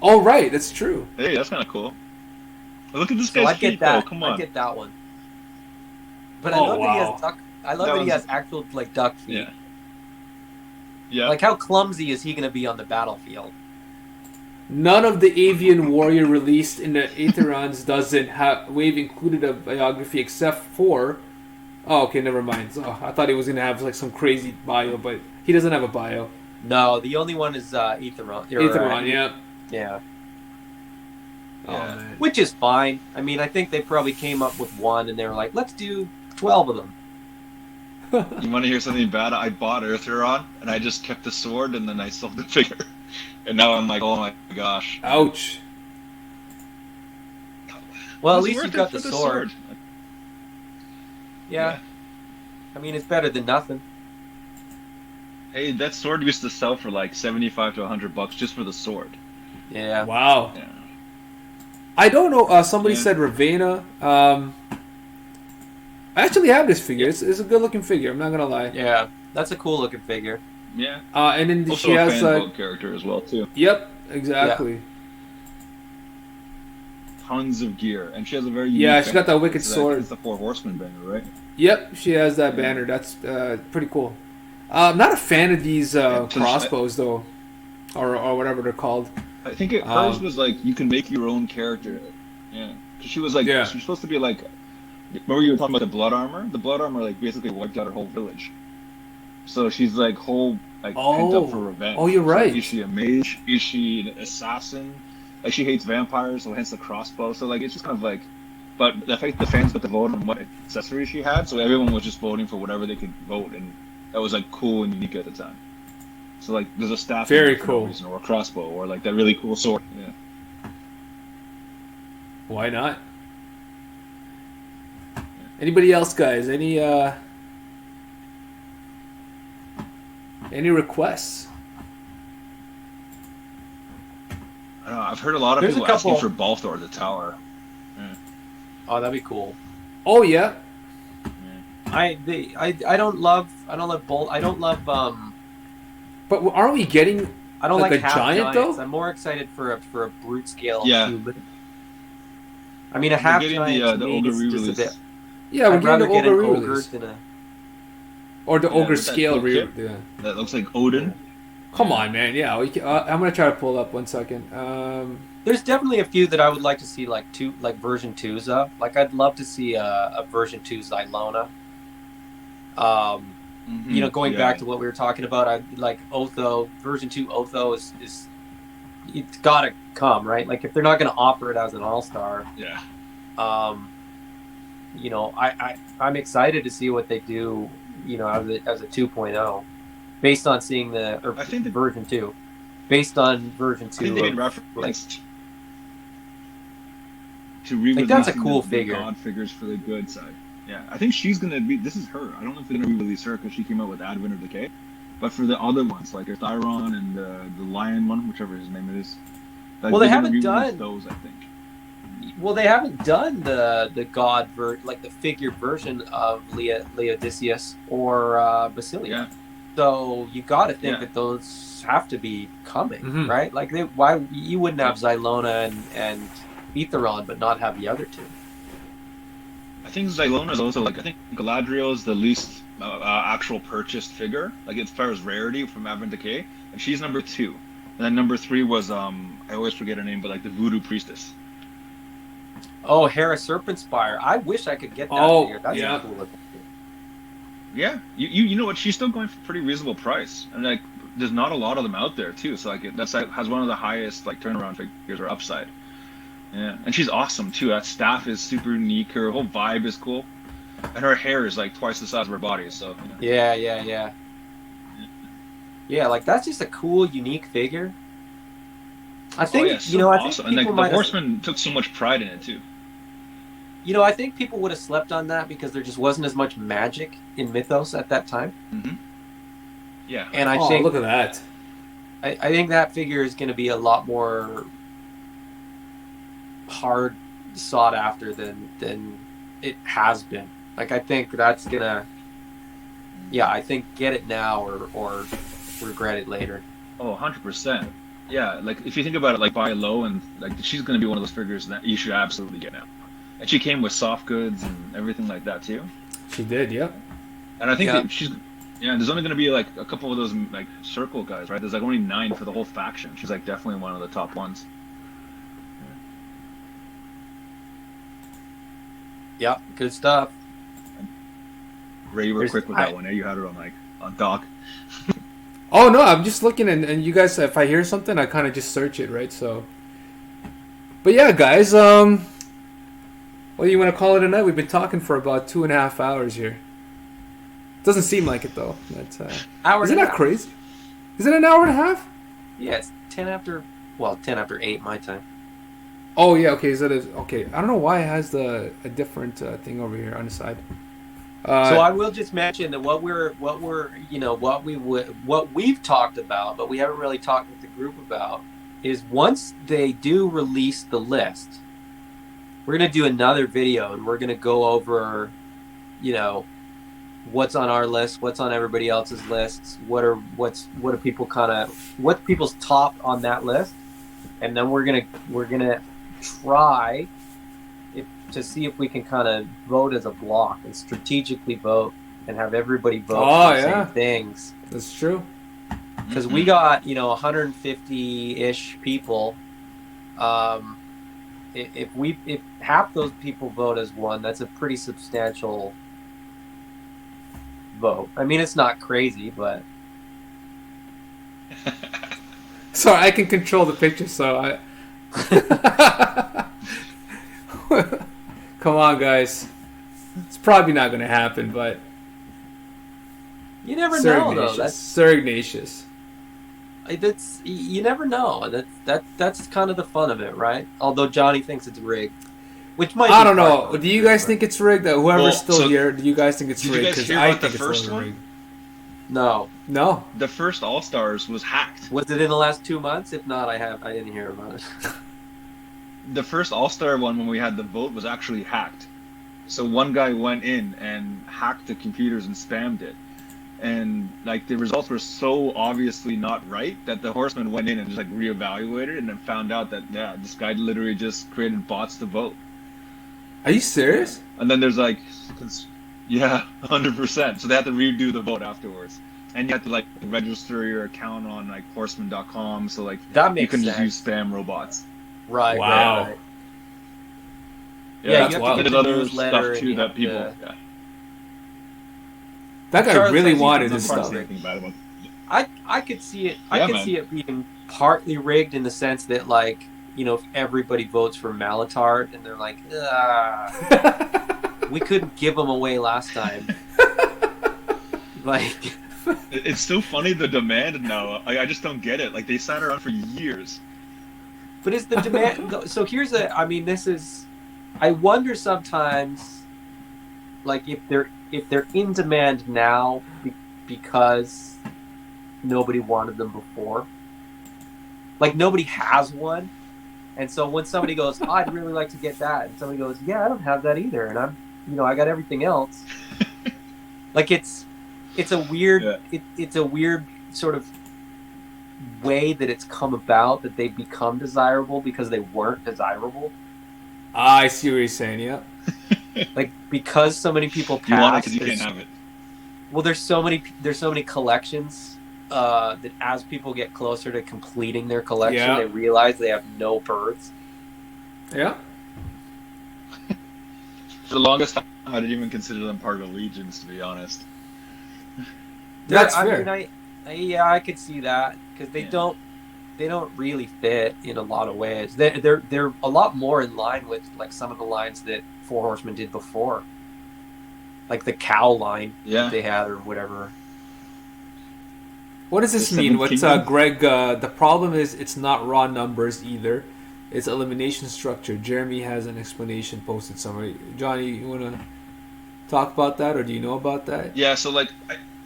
Oh, right, that's true. Hey, that's kind of cool. Look at this guy's feet, though. Come on. I get that one. But I love that he has duck. I love that he has actual duck feet. Yeah. Yeah. Like how clumsy is he going to be on the battlefield? None of the avian warrior released in the Aetherons doesn't have wave included a biography except for. Oh, okay, never mind. Oh, I thought he was gonna have some crazy bio, but he doesn't have a bio. No, the only one is Aetheron. Aetheron, yeah. Yeah. Yeah. man. which is fine. I mean, I think they probably came up with one, and they were like, let's do 12 of them. You want to hear something bad? I bought Eartheron, and I just kept the sword, and then I sold the figure. And now I'm like, oh my gosh. Ouch. Well, at It's least worth you've it got for the sword. Yeah. I mean, it's better than nothing. Hey, that sword used to sell for like 75 to $100 just for the sword. Yeah. Wow. Yeah. I don't know. Somebody Yeah. said Ravena. I actually have this figure. It's a good looking figure. I'm not gonna lie. Yeah. That's a cool looking figure. Yeah. And then Also she a has fan like. vote character as well too. Yep. Exactly. Tons of gear, and she has a very Yeah, unique she's got that wicked It's sword. It's the Four Horsemen banner, right? Yep. She has that banner. That's pretty cool. I'm not a fan of these crossbows though, or whatever they're called. I think hers was like you can make your own character. Yeah, 'cause she was like Yeah. she was supposed to be like. Remember you were talking about the blood armor? The blood armor like basically wiped out her whole village. So she's like whole like pent up for revenge. Oh, you're right. So is she a mage? Is she an assassin? Like she hates vampires, so hence the crossbow. So like it's just kind of like, but the fact the fans got to vote on what accessories she had, so everyone was just voting for whatever they could vote, and that was like cool and unique at the time. So like there's a staff Very for no cool. reason, or a crossbow, or like that really cool sword. Yeah. Why not? Anybody else, guys? Any requests? I don't know, I've heard a lot of There's a people asking couple- for Balthor the Tower. Oh, that'd be cool. Oh yeah. I don't love Bolt. I don't love But aren't we getting I don't Like like, a half giant, giants. though? I'm more excited for a brute scale Yeah. human. I mean, a We're half getting giant to the me ogre is just a re-release. bit. Yeah, we're I'd rather getting the get an ogre ogre re-release. than a. Or the Yeah, ogre with that scale cool re kit. yeah. That looks like Odin. Come on, man. Yeah, I'm gonna try to pull up 1 second. There's definitely a few that I would like to see, like version 2s of. Like I'd love to see a version 2 Xylona. You know, going back to what we were talking about, I like Otho version 2. Otho is it's got to come, right? Like if they're not going to offer it as an all-star, Yeah. you know, I'm excited to see what they do, you know, as a 2.0, based on seeing I think version 2, based on version 2. I think they made of, reference to re-releasing Like, that's a cool the figure. God figures for the good side. Yeah, I think she's gonna be. This is her. I don't know if they're gonna re-release her because she came out with Advent or Decay, but for the other ones like Thyron and the Lion one, whichever his name is. Like, Well, they they're gonna haven't re-release done- those. I think. Well, they haven't done the god like the figure version of Laodiceus or Basilia. Yeah. So you got to think Yeah. that those have to be coming, Mhm. right? Like why you wouldn't have Xylona and Aetheron, but not have the other two? I think Xylona is also like I think Galadriel is the least actual purchased figure, like as far as rarity from Advent Decay, and she's number 2. And then number 3 was I always forget her name, but like the Voodoo Priestess. Oh, Hera Serpent Spire. I wish I could get that Oh, figure. That's yeah. a cool looking figure. Yeah, you know what? She's still going for a pretty reasonable price, and like there's not a lot of them out there too. So like that's like, has one of the highest like turnaround figures or upside. Yeah, and she's awesome too. That staff is super unique. Her whole vibe is cool, and her hair is like twice the size of her body. So you know. Yeah. Yeah, like that's just a cool, unique figure. I think yeah, so you know. I awesome. think And like people the might have, Horseman took so much pride in it too. you know, I think people would have slept on that because there just wasn't as much magic in Mythos at that time. Mm-hmm. Yeah, And I Oh, think look at that. I think that figure is going to be a lot more hard sought after than it has been. Like I think that's gonna, yeah, I think get it now or regret it later. Oh, 100%. Yeah, like if you think about it, like buy low and like she's gonna be one of those figures that you should absolutely get now. And she came with soft goods and everything like that too. She did, yep. And I think Yeah. that there's only gonna be like a couple of those like circle guys, right? There's like only 9 for the whole faction. She's like definitely one of the top ones. Yeah, good stuff. Ray, you were There's- quick with that one. Eh? You had it on like on doc. Oh no, I'm just looking and you guys if I hear something I kinda just search it, right? So But yeah, guys, what do you want to call it a night? We've been talking for about 2.5 hours here. Doesn't seem like it though. But, isn't that crazy? Is it an hour and a half? Yeah, it's 10 after 8 my time. Oh yeah, okay. Okay? I don't know why it has a different thing over here on the side. So I will just mention that what we've talked about, but we haven't really talked with the group about, is once they do release the list, we're gonna do another video and we're gonna go over, what's on our list, what's on everybody else's lists, what's people's top on that list, and then we're gonna try to see if we can kind of vote as a block and strategically vote and have everybody vote for the same things. That's true. Because we got 150-ish people. If half those people vote as one, that's a pretty substantial vote. I mean, it's not crazy, but sorry, I can control the picture, so I. Come on, guys. It's probably not going to happen, but you never know, though. That's Sir Ignatius. You never know. That's kind of the fun of it, right? Although Johnny thinks it's rigged, which might. I don't know. Do you guys think it's rigged? Whoever's still here, do you guys think it's rigged? Because I think it's rigged. No. The first All Stars was hacked. Was it in the last 2 months? If not, I didn't hear about it. The first All Star one, when we had the vote, was actually hacked. So one guy went in and hacked the computers and spammed it. And the results were so obviously not right that the Horsemen went in and just reevaluated and then found out that this guy literally just created bots to vote. Are you serious? And then there's 100%. So they had to redo the vote afterwards. And you have to register your account on horseman.com, so that makes you can sense. just use spam robots. Right. Wow. Right. Yeah, you have to get there's other stuff too that people. Yeah. That guy really wanted this stuff. I could see it. I could see it being partly rigged in the sense that if everybody votes for Malitard and they're like, we couldn't give them away last time. It's so funny, the demand now. I just don't get it. They sat around for years. But is the demand? So I wonder sometimes, if they're in demand now because nobody wanted them before. Nobody has one, and so when somebody goes, oh, I'd really like to get that, and somebody goes, yeah, I don't have that either, and I got everything else. It's a weird, it's a weird sort of way that it's come about that they become desirable because they weren't desirable. I see what you're saying. Yeah. Because so many people pass. You want it because you can't have it. Well, there's so many collections that as people get closer to completing their collection, they realize they have no births. Yeah. For the longest time, I didn't even consider them part of the Legions, to be honest. That's fair. I could see that because they don't really fit in a lot of ways. They're a lot more in line with some of the lines that Four Horsemen did before, the cow line that they had or whatever. What does this mean? What's Greg? The problem is it's not raw numbers either. It's elimination structure. Jeremy has an explanation posted somewhere. Johnny, you want to talk about that, or do you know about that? Yeah. So I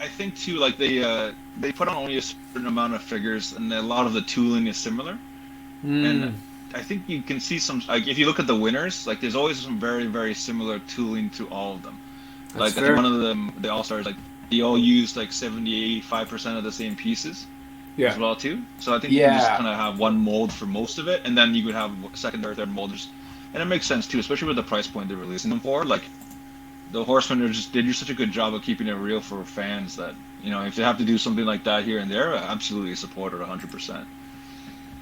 think too, they put on only a certain amount of figures, and a lot of the tooling is similar. And I think you can see some, if you look at the winners, there's always some very, very similar tooling to all of them. I think one of them, the All Stars, they all use 70-85% of the same pieces as well too. So I think you can just kind of have one mold for most of it, and then you could have second or third molders, and it makes sense too, especially with the price point they're releasing them for. The Horsemen they do such a good job of keeping it real for fans that if they have to do something like that here and there, I absolutely support it 100%.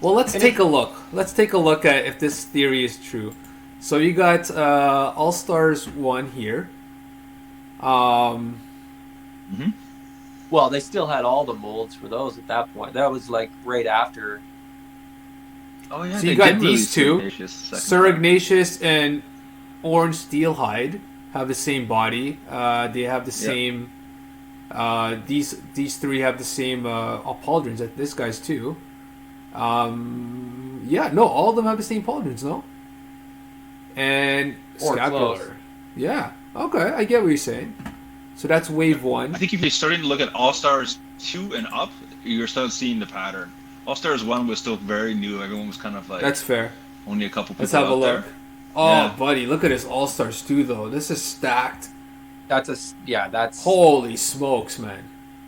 Well, let's take a look. Let's take a look at if this theory is true. So you got All Stars 1 here. Well, they still had all the molds for those at that point. That was right after. Oh yeah, So you they got did these release two, Ignatius second Sir time. Ignatius and Orange Steelhide have the same body. They have the Yeah. same. These three have the same pauldrons. This guy's too. Yeah, no, all of them have the same pauldrons, no? And Or scapular. close. Yeah. Okay, I get what you're saying. So that's wave one. I think if you're starting to look at All Stars 2 and up, you're starting seeing the pattern. All Stars 1 was still very new. Everyone was kind of like That's fair. only a couple people Let's have a out look. there. Oh, Yeah. buddy, look at this All Stars 2 though. This is stacked. That's Holy smokes, man.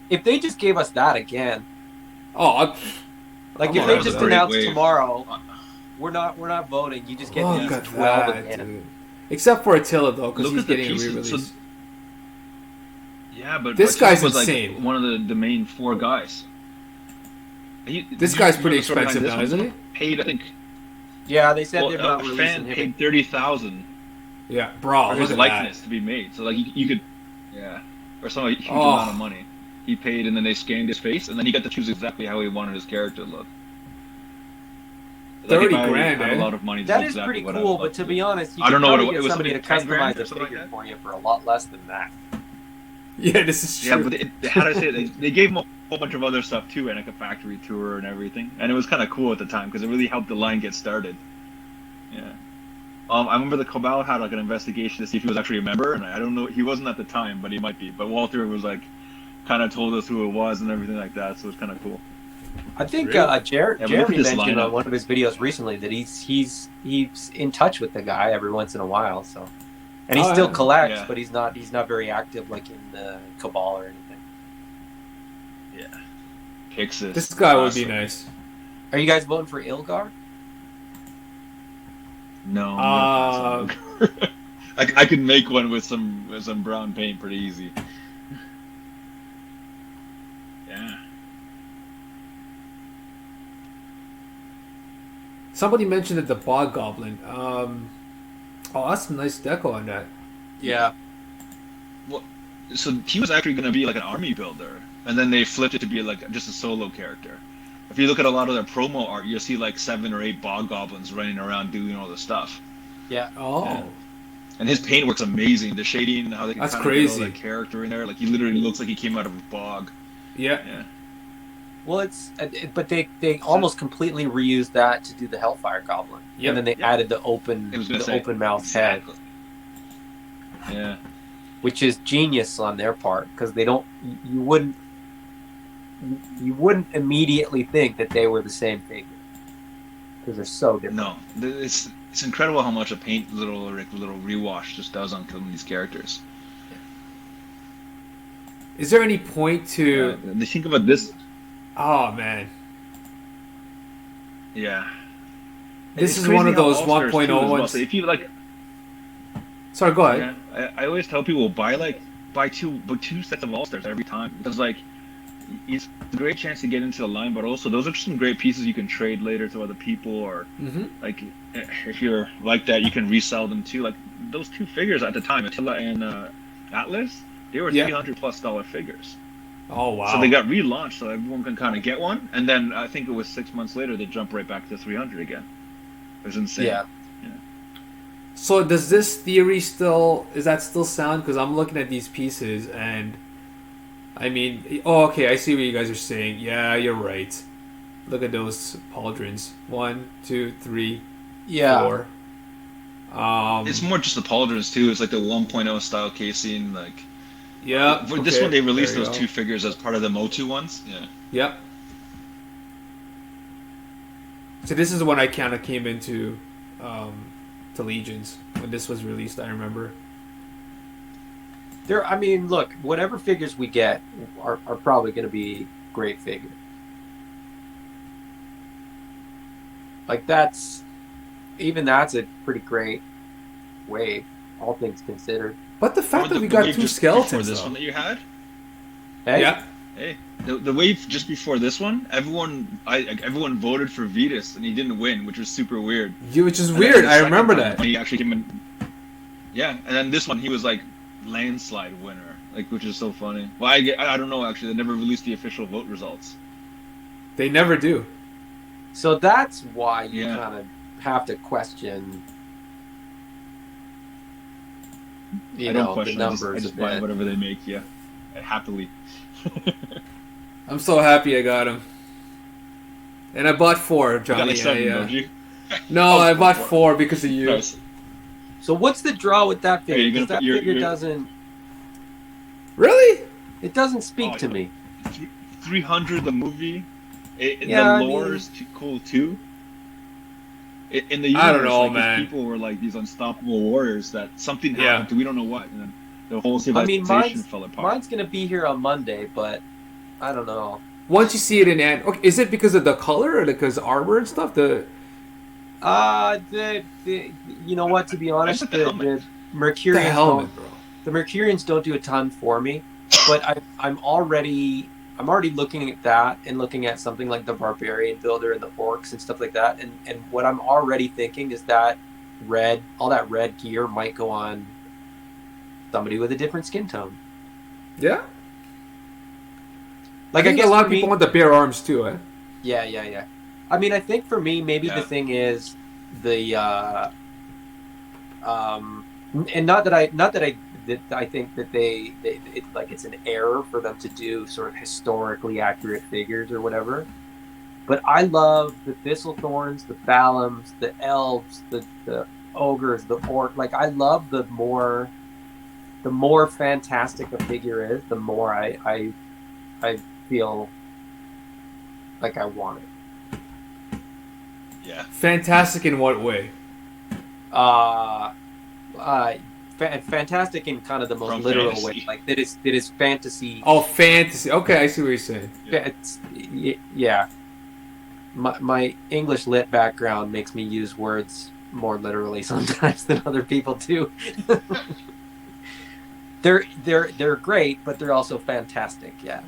if they just gave us that again. Oh, Like Come if on, they that was just a great announced wave. tomorrow, we're not voting. You just get look these at 12 that, again. dude. Except for Attila though, because Look he's at the getting a pieces. re-release. So- Yeah, but This Attila guy's was insane. like one of the main 4 guys. This guy's pretty expensive now, isn't he? Paid, I think. Yeah, they said Well, they're not a releasing fan him. paid 30,000 Yeah, bro, for look his at likeness that. to be made. So like you could, yeah, or some huge Oh. amount of money. He paid, and then they scanned his face, and then he got to choose exactly how he wanted his character to look. 30 if I grand, had eh? a lot of money. That that's is exactly pretty what I'd cool, love but to do. be honest, you I don't could know what probably it get was. somebody to 10 grand customize or a something like figure that? for you for a lot less than that. Yeah, this is true. Yeah, but how do I say it? They gave him a whole bunch of other stuff too, and like a factory tour and everything, and it was kind of cool at the time because it really helped the line get started. Yeah. I remember the Cabal had like an investigation to see if he was actually a member, and I don't know, he wasn't at the time, but he might be. But Walter was like, kind of told us who it was and everything like that, so it was kind of cool. I think Really? Yeah, but look Jeremy at this mentioned on lineup. one of his videos recently that he's in touch with the guy every once in a while. So, and he Oh, still yeah. collects, Yeah. but he's not very active like in the Cabal or anything. Yeah. Pixis. This guy would be Awesome. nice. Are you guys voting for Ilgar? No. I'm gonna pass on it. I could make one with some brown paint pretty easy. Yeah. Somebody mentioned that the Bog Goblin. Oh, that's some nice deco on that. Yeah. So he was actually going to be like an army builder, and then they flipped it to be like just a solo character. If you look at a lot of their promo art, you'll see like 7 or 8 bog goblins running around doing all the stuff. Yeah. Oh. Yeah. And his paint works amazing. The shading, how they can That's kind of get all crazy. that character in there. Like he literally looks like he came out of a bog. Yeah. Yeah. Well, but they almost completely reused that to do the Hellfire Goblin, Yep. and then they Yeah. added the I was gonna say, open mouth head, Exactly. Yeah. which is genius on their part because they don't you wouldn't immediately think that they were the same figure because they're so different. No, it's incredible how much a paint little rewash just does on some of these characters. Is there any point to? They think about this. Oh man, Yeah. this It's is crazy one of how those All-Stars 1.0 too as well. ones. So if you like, Sorry, go ahead. yeah, I always tell people buy two sets of All Stars every time because like it's a great chance to get into the line, but also those are some great pieces you can trade later to other people, or Mm-hmm. like if you're like that, you can resell them too. Like those 2 figures at the time, Attila and Atlas, they were Yeah. $300+ figures. Oh wow. So they got relaunched, so everyone can kind of get one, and then I think it was 6 months later they jumped right back to 300 again. It was insane. Yeah. So does this theory still sound? Because I'm looking at these pieces and I mean, oh okay, I see what you guys are saying. Yeah, you're right. Look at those pauldrons. 1, 2, 3, Yeah. 4. It's more just the pauldrons too. It's like the 1.0 style casing. Like Yeah. for this okay, one, they released there you those go. 2 figures as part of the Motu ones. Yeah. Yep. So this is when I kind of came into to Legions when this was released. I remember. I mean, look, whatever figures we get are probably going to be great figures. Like that's a pretty great wave, all things considered. But the fact Or that the we got wave 2 just skeletons. before this though. one that you had. Hey? Yeah. Hey, the wave just before this one, everyone voted for Vetus, and he didn't win, which was super weird. Which is And then weird. the I second remember time, that. He actually came in. Yeah, and then this one he was like landslide winner, like which is so funny. Well, I don't know actually. They never released the official vote results. They never do. So that's why you Yeah. kind of have to question, I don't the question. numbers I just a buy bit. whatever they make. Yeah, happily. I'm so happy I got him. And I bought 4, You got Johnny. like 7, don't you? No, Oh, I bought 4. 4 because of you. Nice. So what's the draw with that Hey, figure? you're Because gonna put that your figure doesn't Really? speak Oh, to me. 300 the movie. The Yeah, I lore mean, is cool too. In the I don't universe, know, like these man. people were like these unstoppable warriors that something Yeah. happened to, we don't know what, and then the whole I mean, civilization fell apart. mine's gonna be here on Monday, but I don't know. Once you see it in okay, is it because of the color or because of armor and stuff? The you know what? To be I honest, just like the helmet. the The Mercurians helmet, bro. don't do a ton for me, but I'm already looking at that and looking at something like the Barbarian Builder and the Orcs and stuff like that, and what I'm already thinking is that all that red gear might go on somebody with a different skin tone. Yeah. Like I I think guess a lot for of people me, want the bare arms too, eh? yeah. I mean, I think for me, maybe the Yeah. thing is the and not that I think that it's an error for them to do sort of historically accurate figures or whatever. But I love the Thistlethorns, the Balams, the Elves, the Ogres, the Orc. Like I love the more fantastic a figure is, the more I feel like I want it. Yeah. Fantastic in what way? Uh, Fantastic in kind of the most From literal fantasy. way. Like that is fantasy. Oh, fantasy. Okay, I see what you're saying. Yeah. Yeah. My English lit background makes me use words more literally sometimes than other people do. They're great, but they're also fantastic. Yeah,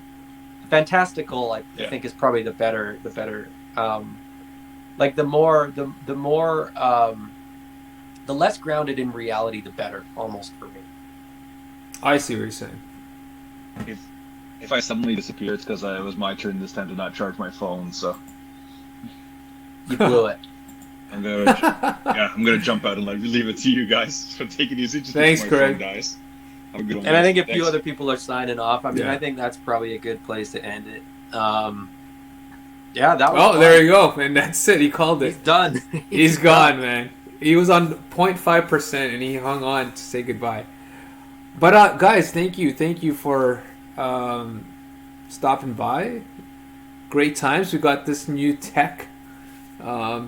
fantastical. I think is probably the better. Like the less grounded in reality, the better. Almost for me. I see what you're saying. If I suddenly disappear, it's because it was my turn this time to not charge my phone. So You blew it. I'm gonna jump out and leave it to you guys. So take it easy. Just Thanks, my Craig. phone dies. Have a good one. And I think a Thanks. few other people are signing off. I mean, Yeah. I think that's probably a good place to end it. Yeah, that was Oh, fun. there you go. And that's it. He called it. He's done. He's gone, man. He was on 0.5% and he hung on to say goodbye. But guys, thank you for stopping by. Great times. We got this new tech.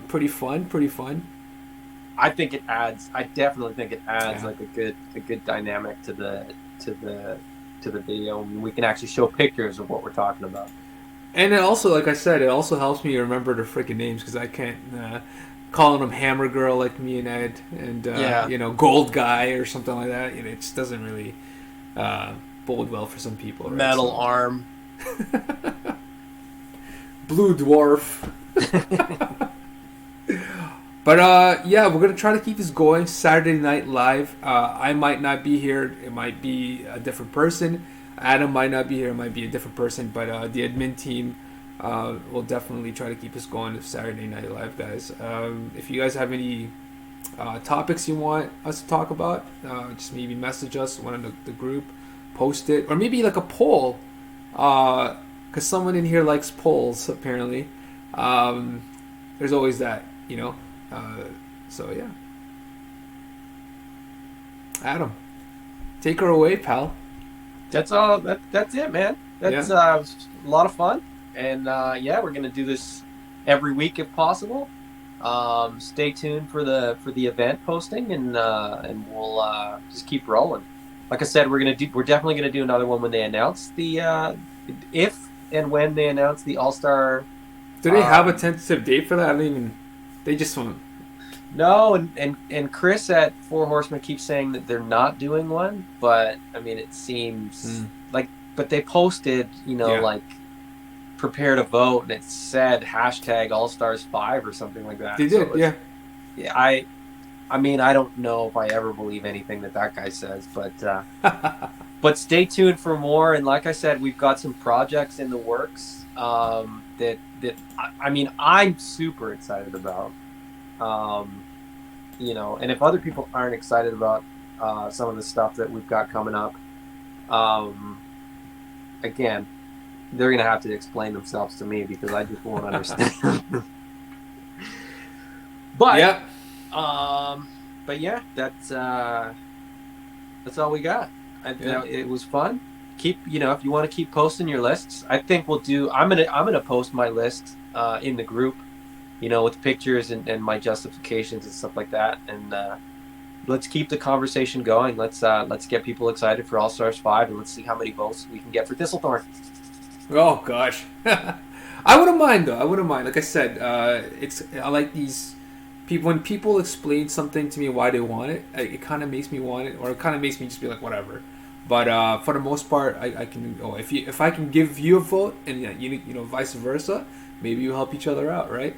Pretty fun. I think it adds. I definitely think it adds Yeah. like a good dynamic to the video. And we can actually show pictures of what we're talking about. And it also, like I said, it also helps me remember the freaking names because I can't calling them Hammer Girl like me and Ed and Gold Guy or something like that. It just doesn't really bode well for some people. Right? Metal Arm, Blue Dwarf. But yeah, we're gonna try to keep this going. Saturday Night Live. I might not be here. It might be a different person. Adam might not be here. It might be a different person. But the admin team will definitely try to keep us going to Saturday Night Live, guys. If you guys have any topics you want us to talk about, just maybe message us, one in the group, post it, or maybe like a poll. Because someone in here likes polls, apparently. There's always that, so yeah. Adam, take her away, pal. That's all. That's it, man. That's a lot of fun, and we're gonna do this every week if possible. Stay tuned for the event posting, and we'll just keep rolling. Like I said, we're definitely gonna do another one when they announce the if and when they announce the All Star. Do they have a tentative date for that? I don't even. They just want. No, and Chris at Four Horsemen keeps saying that they're not doing one, but I mean it seems like. But they posted, like prepare to vote, and it said #AllStars5 or something like that. They did, yeah. Yeah, I mean I don't know if I ever believe anything that guy says, but stay tuned for more. And like I said, we've got some projects in the works. I mean, I'm super excited about. You know, and if other people aren't excited about some of the stuff that we've got coming up, again, they're gonna have to explain themselves to me because I just won't understand. But yeah, but yeah, that's all we got. It was fun. Keep, you know, if you want to keep posting your lists, I think we'll do. I'm gonna post my list in the group, you know, with pictures and my justifications and stuff like that. And let's keep the conversation going. Let's get people excited for All Stars 5, and let's see how many votes we can get for Thistlethorn. oh gosh. I wouldn't mind though. I wouldn't mind. Like I said, I like these people when people explain something to me why they want it. It kind of makes me want it, or it kind of makes me just be like whatever. But for the most part, I can. Oh, if I can give you a vote, and you know vice versa, maybe you help each other out, right?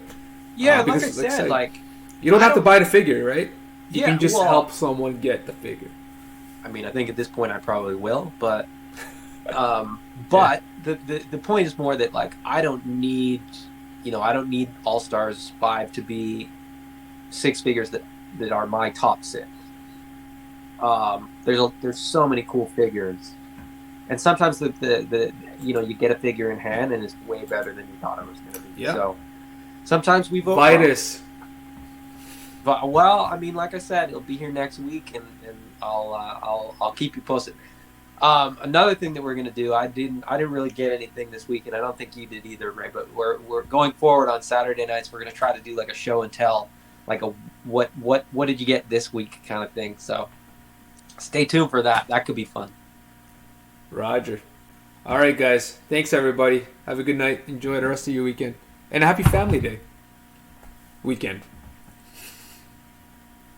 Yeah, because, like I said, like you don't have to buy the figure, right? You Yeah, can just well, help someone get the figure. I mean, I think at this point I probably will, but but the point is more that like I don't need All Stars 5 to be 6 figures that are my top 6. There's so many cool figures, and sometimes the you get a figure in hand and it's way better than you thought it was going to be. Yeah. So sometimes we vote. Vitus. But well, I mean, like I said, it'll be here next week, and I'll keep you posted. Another thing that we're gonna do, I didn't really get anything this week, and I don't think you did either, Ray. But we're going forward on Saturday nights. We're gonna try to do like a show and tell, like a what did you get this week kind of thing. So stay tuned for that. That could be fun. Roger. All right, guys. Thanks, everybody. Have a good night. Enjoy the rest of your weekend. And a happy Family Day weekend.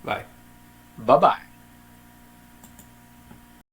Bye. Bye-bye.